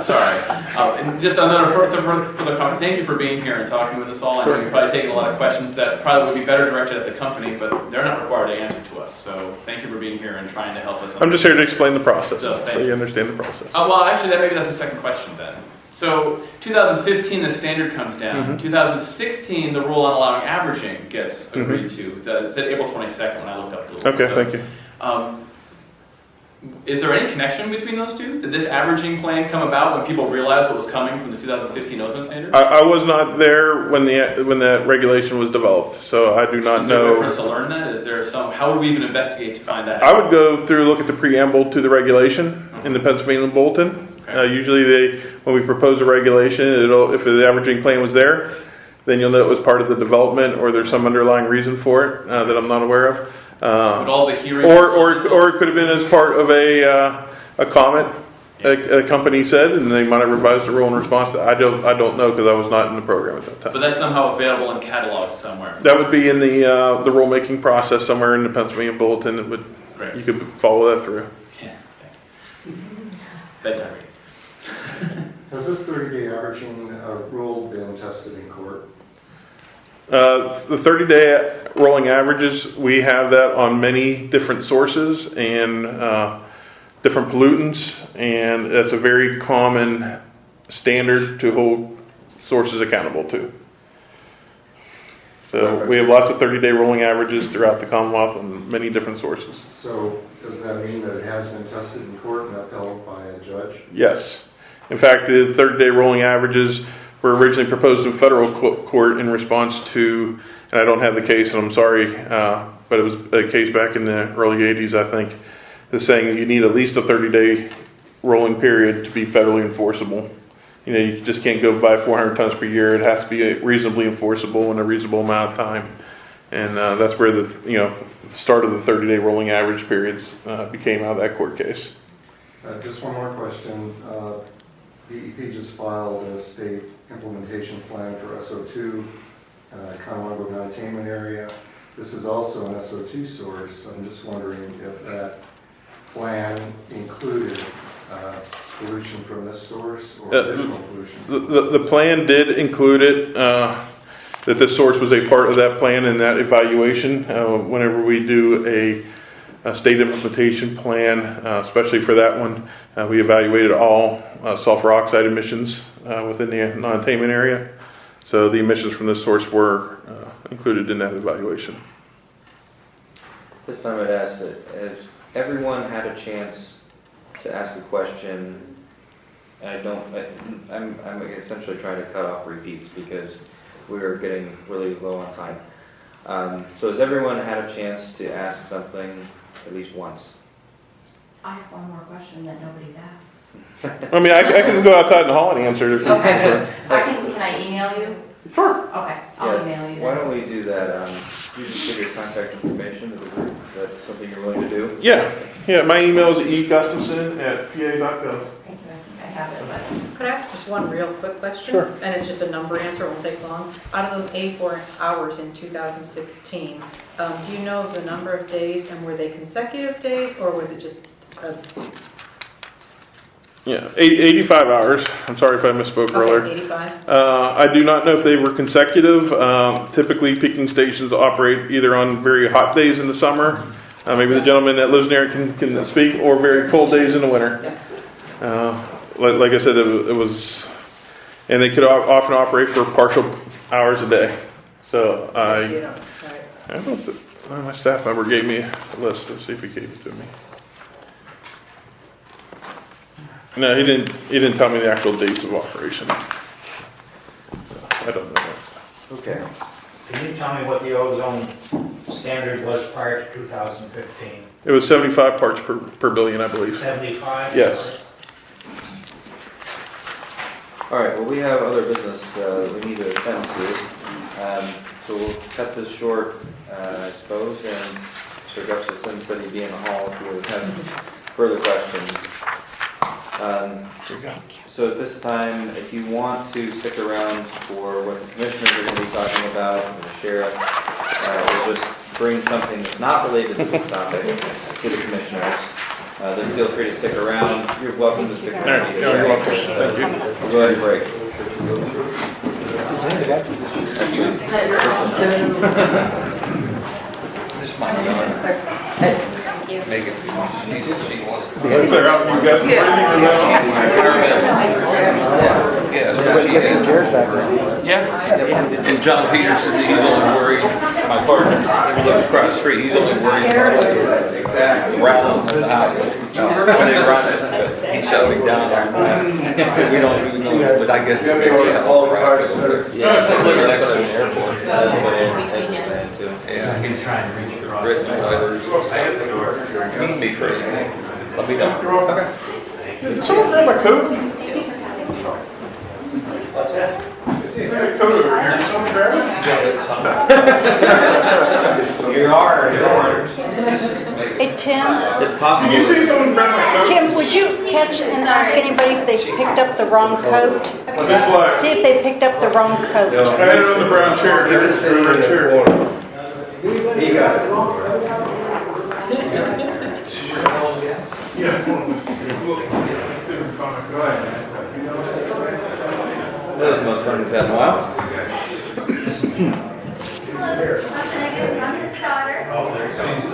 Sorry. And just another further comment. Thank you for being here and talking with us all. I know you're probably taking a lot of questions that probably would be better directed at the company, but they're not required to answer to us. So thank you for being here and trying to help us. I'm just here to explain the process, So, so you understand the process. Well, actually, maybe that's the second question then. So 2015, the standard comes down. 2016, the rule on allowing averaging gets agreed to. It said April 22nd when I looked up the rules. Okay, thank you. is there any connection between those two? Did this averaging plan come about when people realized what was coming from the 2015 ozone standard? I was not there when that regulation was developed, so I do not know. Is there a difference to learn that? Is there how would we even investigate to find that I out? would go through, look at the preamble to the regulation in the Pennsylvania Bulletin. Okay. Usually when we propose a regulation, if the averaging plan was there, then you'll know it was part of the development or there's some underlying reason for it that I'm not aware of. Would all the hearings... Or it could have been as part of a comment a company said, and they might have revised the rule in response to that. I don't know because I was not in the program at that time. But that's somehow available in catalog somewhere. That would be in the rulemaking process somewhere in the Pennsylvania Bulletin. You could follow that through. Yeah, thanks. Bedtime reading. Has this 30-day averaging rule been tested in court? The 30-day rolling averages, we have that on many different sources and different pollutants, and that's a very common standard to hold sources accountable to. So we have lots of 30-day rolling averages throughout the Commonwealth on many different sources. So does that mean that it has been tested in court and upheld by a judge? Yes. In fact, the 30-day rolling averages were originally proposed in federal court in response to, and I don't have the case, and I'm sorry, but it was a case back in the early 80s, I think, that's saying you need at least a 30-day rolling period to be federally enforceable. You just can't go by 400 tons per year. It has to be reasonably enforceable in a reasonable amount of time. And that's where the start of the 30-day rolling average periods became out of that court case. Just one more question. DEP just filed a state implementation plan for SO2, Conemaugh non-attainment area. This is also an SO2 source. I'm just wondering if that plan included pollution from this source or additional pollution. The plan did include it, that this source was a part of that plan and that evaluation. Whenever we do a state implementation plan, especially for that one, we evaluated all sulfur oxide emissions within the non-attainment area. So the emissions from this source were included in that evaluation. This time I'd ask that has everyone had a chance to ask a question? I'm essentially trying to cut off repeats because we're getting really low on time. So has everyone had a chance to ask something at least once? I have one more question that nobody's asked. I mean, I can go outside in the hall and answer it if you prefer. Can I email you? Sure. Okay, I'll email you then. Why don't we do that? You just give your contact information to the group. Is that something you're willing to do? Yeah. My email is egustomson@pa.gov. Thank you. I have it, but... Could I ask just one real quick question? Sure. And it's just a number answer, it won't take long. Out of those 84 hours in 2016, do you know the number of days, and were they consecutive days, or was it just... 85 hours. I'm sorry if I misspoke earlier. 85? I do not know if they were consecutive. Typically, picking stations operate either on very hot days in the summer. Maybe the gentleman that lives near can speak, or very cold days in the winter. Like I said, it was, and they could often operate for partial hours a day. So my staff member gave me a list. Let's see if he gave it to me. No, he didn't tell me the actual dates of operation. I don't know that. Okay. Can you tell me what the ozone standard was prior to 2015? It was 75 parts per billion, I believe. 75? Yes. All right, well, we have other business we need to attend to. So we'll cut this short, I suppose, and Mr. Gustafson said he'd be in the hall if you have further questions. So at this time, if you want to stick around for what the commissioners are going to be talking about, and the sheriff, we'll just bring something that's not related to this topic to the commissioners. Then feel free to stick around. You're welcome to stick around. You're welcome. Thank you. We'll go ahead and break. This might be on. Make it. Clear out. You got some breathing or no? Yeah. Everybody get their chairs back there. And John Peters says he's only worried, my partner, he lives across the street, he's only worried about the rattle in the house. When they run it, he's shutting down there. We don't even know, but I guess it's all the cars. Yeah, it's next to the airport. That's what Ed was saying too. Yeah, he's trying to reach across. written letters. He'd be pretty, let me know. Okay. Did someone grab my coat? What's that? I got a coat over here. Did someone grab it? Your orders. Hey, Tim, It's possible. Did you see someone grab my coat? Tim, would you catch and ask anybody if they picked up the wrong coat? Big black. See if they picked up the wrong coat. I had it on the brown chair. There it is, the brown chair. He got it. Yeah. Go ahead. That was the most fun we've had in a while. I'm his daughter. Oh, there comes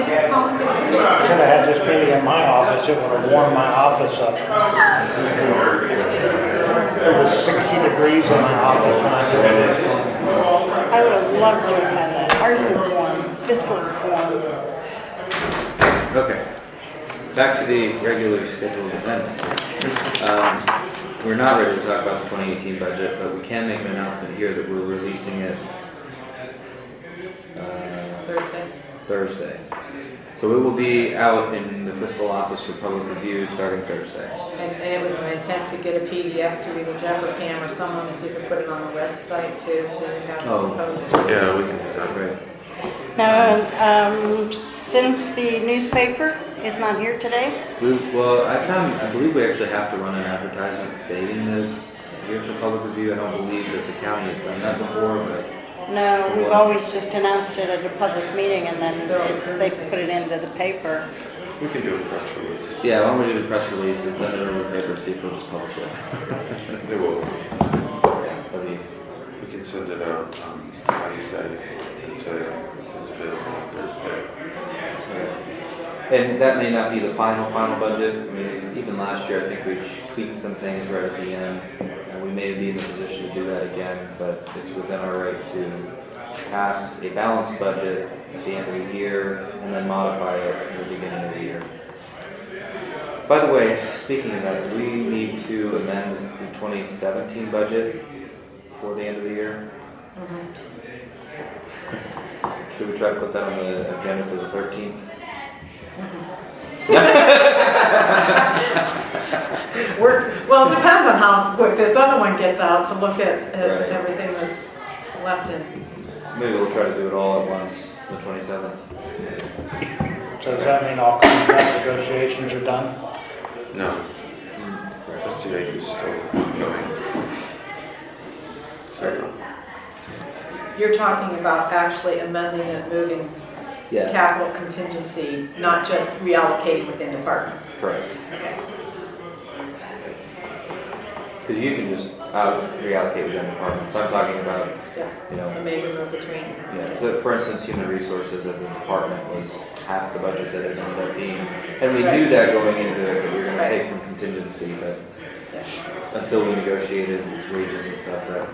Should have had this meeting in my office, it would have warmed my office up. It was 60 degrees in my office when I did it. I would have loved to have had that. Ours is warm. This one's warm. Okay. Back to the regularly scheduled event. We're not ready to talk about the 2018 budget, but we can make an announcement here that we're releasing it Thursday. So it will be out in the fiscal office for public review starting Thursday. And it was my intent to get a PDF to either Jeff or Pam or someone, if you could put it on the website too, so you have it posted. Yeah, we can do that. Great. Now, since the newspaper is not here today, I believe we actually have to run an advertisement stating that it's here for public review. I don't believe that the county has done that before, but no, we've always just announced it at a public meeting and then they put it into the paper. We can do a press release. yeah, why don't we do the press release and send it over to the paper, see if we'll just publish it. They will. That'd be- We can send it out, like you said, and say it's available on Thursday. And that may not be the final budget. I mean, even last year, I think we tweaked some things right at the end. We may be in a position to do that again, but it's within our right to pass a balanced budget at the end of the year and then modify it at the beginning of the year. By the way, speaking of that, do we need to amend the 2017 budget before the end of the year? Mm-hmm. Should we try to put that on the agenda for the 13th? Well, it depends on how quick this other one gets out to look at Right. everything that's left in. Maybe we'll try to do it all at once, the 27th. So does that mean all contract negotiations are done? No. STA is still going. So, You're talking about actually amending it, moving Yeah. capital contingency, not just reallocating within departments. Correct. Okay. Because you can just reallocate within departments. I'm talking about, Yeah, you know, a major move between. yeah. So for instance, human resources as a department was half the budget that it ended up being. And we knew that going into it, that we were going to take from contingency, but until we negotiated wages and stuff, that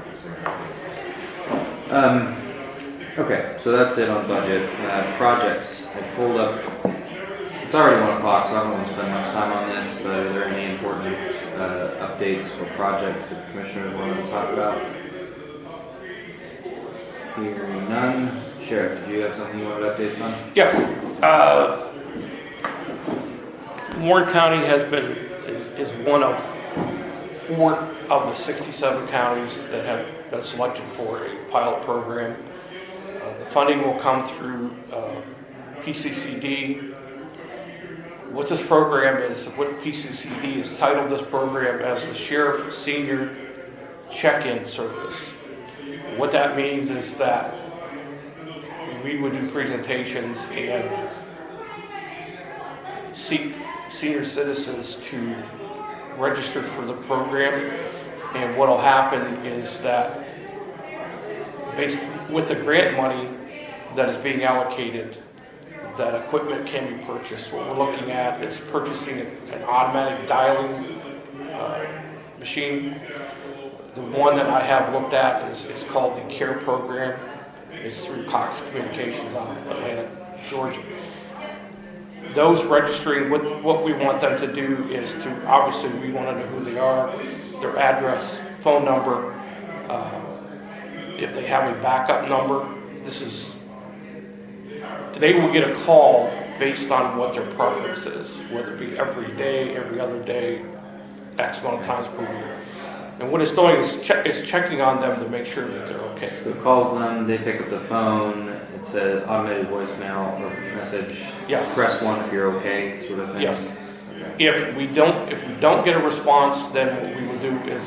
okay, so that's it on budget. Projects. I pulled up, it's already 1 o'clock, so I don't want to spend much time on this, but are there any important updates or projects that the commissioners wanted to talk about? Hearing none. Sheriff, did you have something you wanted to update on? Yes. Warren County is one of 4 of the 67 counties that have been selected for a pilot program. The funding will come through PCCD. What this program is, what PCCD has titled this program as the Sheriff Senior Check-In Service. What that means is that we would do presentations and seek senior citizens to register for the program, and what will happen is that with the grant money that is being allocated, that equipment can be purchased. What we're looking at is purchasing an automatic dialing machine. The one that I have looked at is called the CARE program. It's through Cox Communications out of Atlanta, Georgia. Those registering, what we want them to do is to, obviously we want to know who they are, their address, phone number, if they have a backup number. They will get a call based on what their preference is, whether it be every day, every other day, X amount of times per year. And what it's doing is checking on them to make sure that they're okay. So it calls them, they pick up the phone, it says automated voicemail or message. Yes. Press 1 if you're okay, sort of thing. Yes. If we don't get a response, then what we will do is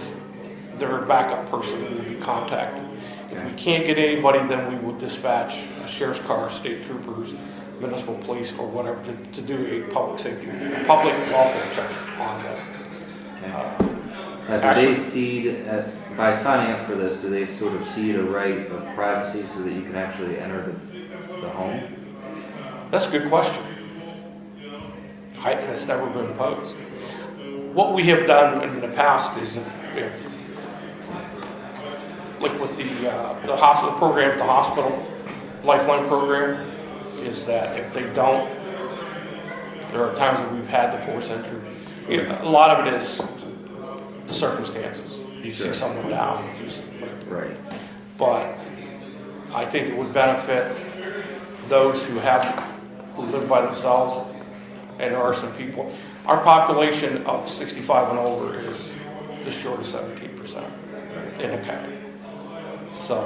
their backup person will be contacted. If we can't get anybody, then we will dispatch a sheriff's car, state troopers, municipal police, or whatever to do a public safety, public welfare check on them. Do they cede, by signing up for this, do they sort of cede a right of privacy so that you can actually enter the home? That's a good question. It's never been posed. What we have done in the past is, if like with the hospital program, the hospital lifeline program, is that if they don't, there are times that we've had to force entry. A lot of it is the circumstances. You see someone down, right. But I think it would benefit those who live by themselves, and there are some people. Our population of 65 and over is just short of 17% in the county. So,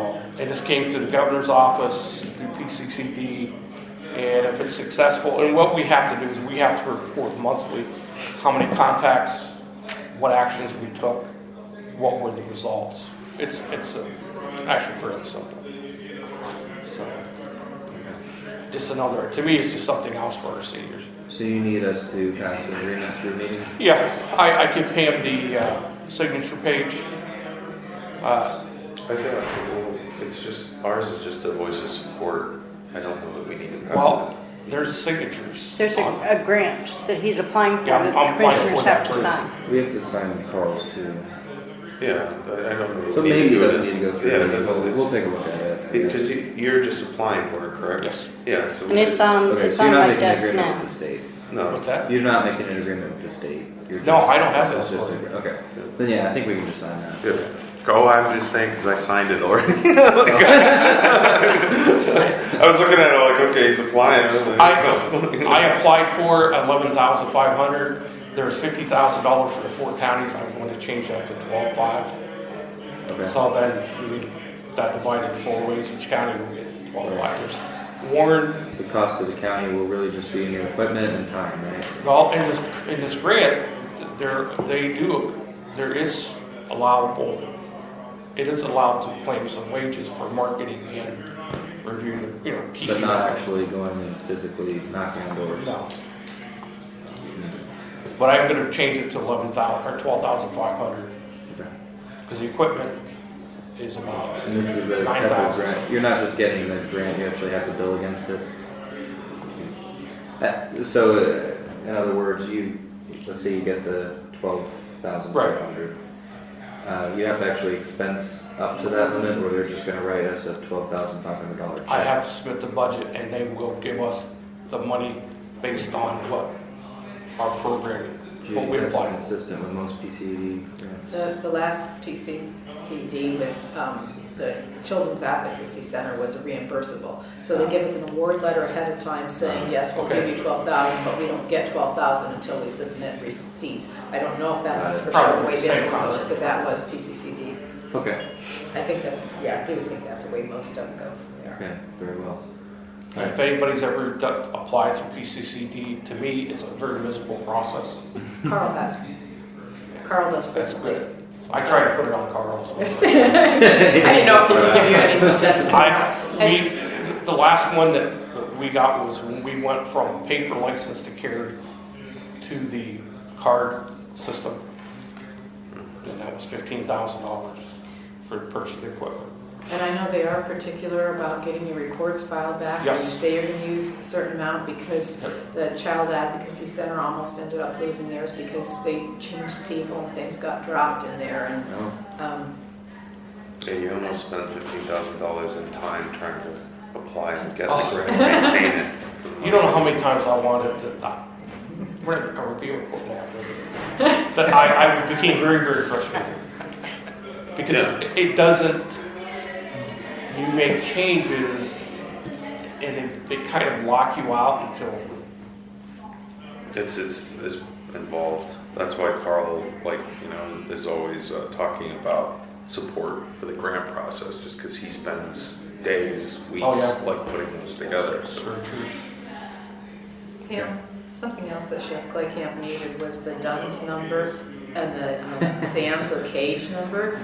and this came to the governor's office through PCCD, and if it's successful, and what we have to do is we have to report monthly how many contacts, what actions we took, what were the results. It's actually fairly simple. So, just another, to me, it's just something else for our seniors. So you need us to pass an agreement through a meeting? Yeah, I give Pam the signature page. I think it's just, ours is just a voice of support. I don't know that we need to pass Well, there's signatures. There's a grant that he's applying for Yeah, that I'm the commissioners have to applying sign. We have to sign Carl's too. Yeah, I don't know. So maybe it doesn't need to go through. Yeah, it doesn't. We'll take a look at it. Because you're just applying for it, correct? Yes. Yeah, so And it's on, Okay, it's so on you're not my making an desk agreement now. with the state? No. What's that? You're not making an agreement with the state? You're No, just- I don't have this those is for just Okay, then yeah, I think we can just sign that. Good. Go, I'm just saying because I signed it already. I was looking at it like, okay, he's applying. I applied for $11,500. There's $50,000 for the 4 counties. I'm going to change that to $12,500. Okay. So then we need that divided 4 ways. Each county will get $12,500. Warren, The cost of the county will really just be in the equipment and time, right? well, in this grant, it is allowed to claim some wages for marketing and reviewing the, keeping. But not actually going and physically knocking on doors? No. But I'm going to change it to $12,500 Okay. because the equipment is about And this is the type of grant, you're not just getting the grant, you actually have to bill against it? So, in other words, let's say you get the $12,500. You have to actually expense up to that limit, or they're just going to write us a $12,500 check? I have to submit the budget, and they will give us the money based on what our program, what we apply. Consistent with most PCD grants? The last PCD with the Children's Advocacy Center was reimbursable. So they give us an award letter ahead of time saying, yes, we'll give you $12,000, but we don't get $12,000 until we submit receipts. I don't know if that's for sure the way this goes, but that was PCCD. Okay. I think that's, I do think that's the way most of them go. Okay, very well. And if anybody's ever applied through PCCD, to me, it's a very visible process. Carl has. Carl does. That's good. I try to put it on Carl's. I didn't know if he could give you any suggestions. The last one that we got was when we went from paper license to carry. to the card system. And that was $15,000 for purchase equipment. And I know they are particular about getting your reports filed back. Yes. They are going to use a certain amount because the Child Advocacy Center almost ended up losing theirs because they changed people and things got dropped in there. And Yeah, you almost spent $15,000 in time trying to apply and get the grant and maintain it. You don't know how many times I wanted to. We're being recorded after. But I became very, very frustrated because it doesn't. You make changes, and they kind of lock you out until. It's involved. That's why Carl, is always talking about support for the grant process, just because he spends days, weeks, putting those together. So. Pam, something else that Chef Claycamp needed was the DUNS number and the SAMS or CAGE number.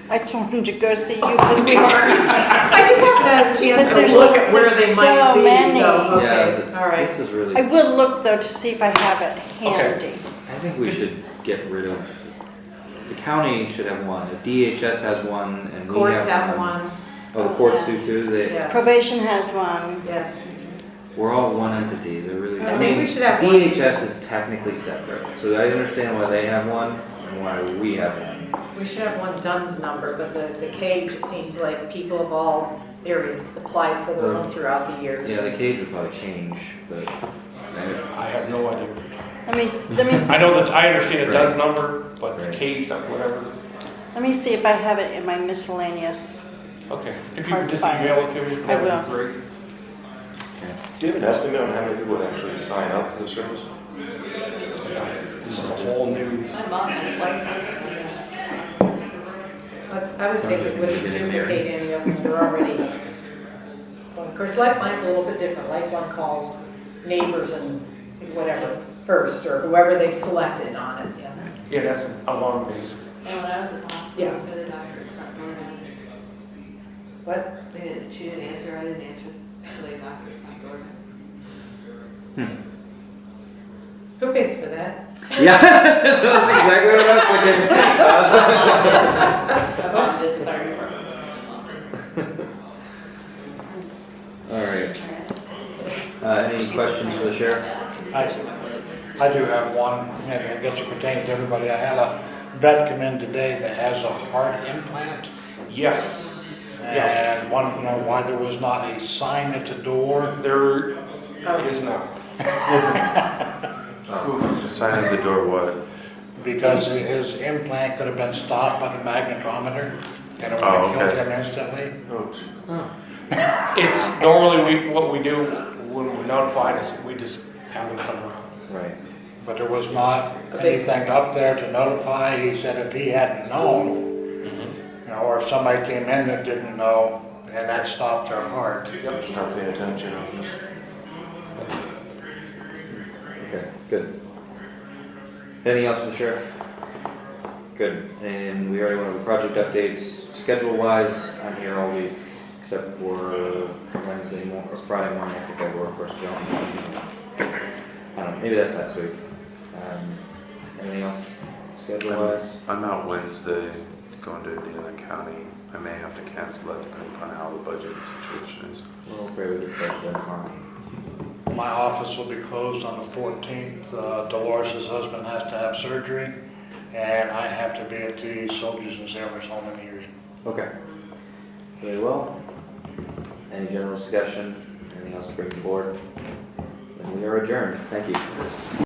I told him to go see you before. I just haven't had a chance to look at where they might be. Many. So, okay, Yeah, all right. this is really. I will look though to see if I have it handy. I think we should get rid of. The county should have one. The DHS has one, and we have one. Oh, the courts do too. Yes. Probation has one. Yes. We're all one entity. They're really. I think we should have one. DHS is technically separate, so I understand why they have one and why we have one. We should have one DUNS number, but the CAGE, it seems like people of all areas applied for their own throughout the years. Yeah, the CAGE would probably change, but I have no idea. I know that I understand the DUNS number, but the CAGE, whatever. Let me see if I have it in my miscellaneous. Okay. If you could just email it to me, that would be great. Do you have an estimate on how many people would actually sign up for the service? This is a whole new. I was thinking, would it duplicate any of them that are already? Well, of course, Lifeline's a little bit different. Lifeline calls neighbors and whatever first, or whoever they've selected on it. Yeah, that's alarm-based. And when I was at the hospital, so the doctor at front door. What? She didn't answer. I didn't answer. So the doctor at front door. Who pays for that? Yeah, that's exactly what I was thinking. All right. Any questions for the sheriff? I do have one, and I guess it pertains to everybody. I had a vet come in today that has a heart implant. Yes. And wanted to know why there was not a sign at the door. There is not. Sign at the door what? Because his implant could have been stopped by the magnetometer, and it would have killed him instantly. It's normally what we do when we notify us, we just have them come around. Right. But there was not anything up there to notify. He said if he hadn't known, or if somebody came in that didn't know, and that stopped their heart. Yep, start paying attention. Okay, good. Anything else for the sheriff? Good. And we already went over project updates. Schedule-wise, I'm here all week, except for Wednesday morning, or Friday morning. I think I work for John. I don't know, maybe that's next week. Anything else schedule-wise? I'm out Wednesday going to Indiana County. I may have to cancel that depending on how the budget situation is. We'll pray with the president tomorrow. My office will be closed on the 14th. Dolores' husband has to have surgery, and I have to be at the Soldiers and Sailors Home in Erie. Okay. Very well. Any general discussion? Anything else to bring to the board? Then we are adjourned. Thank you.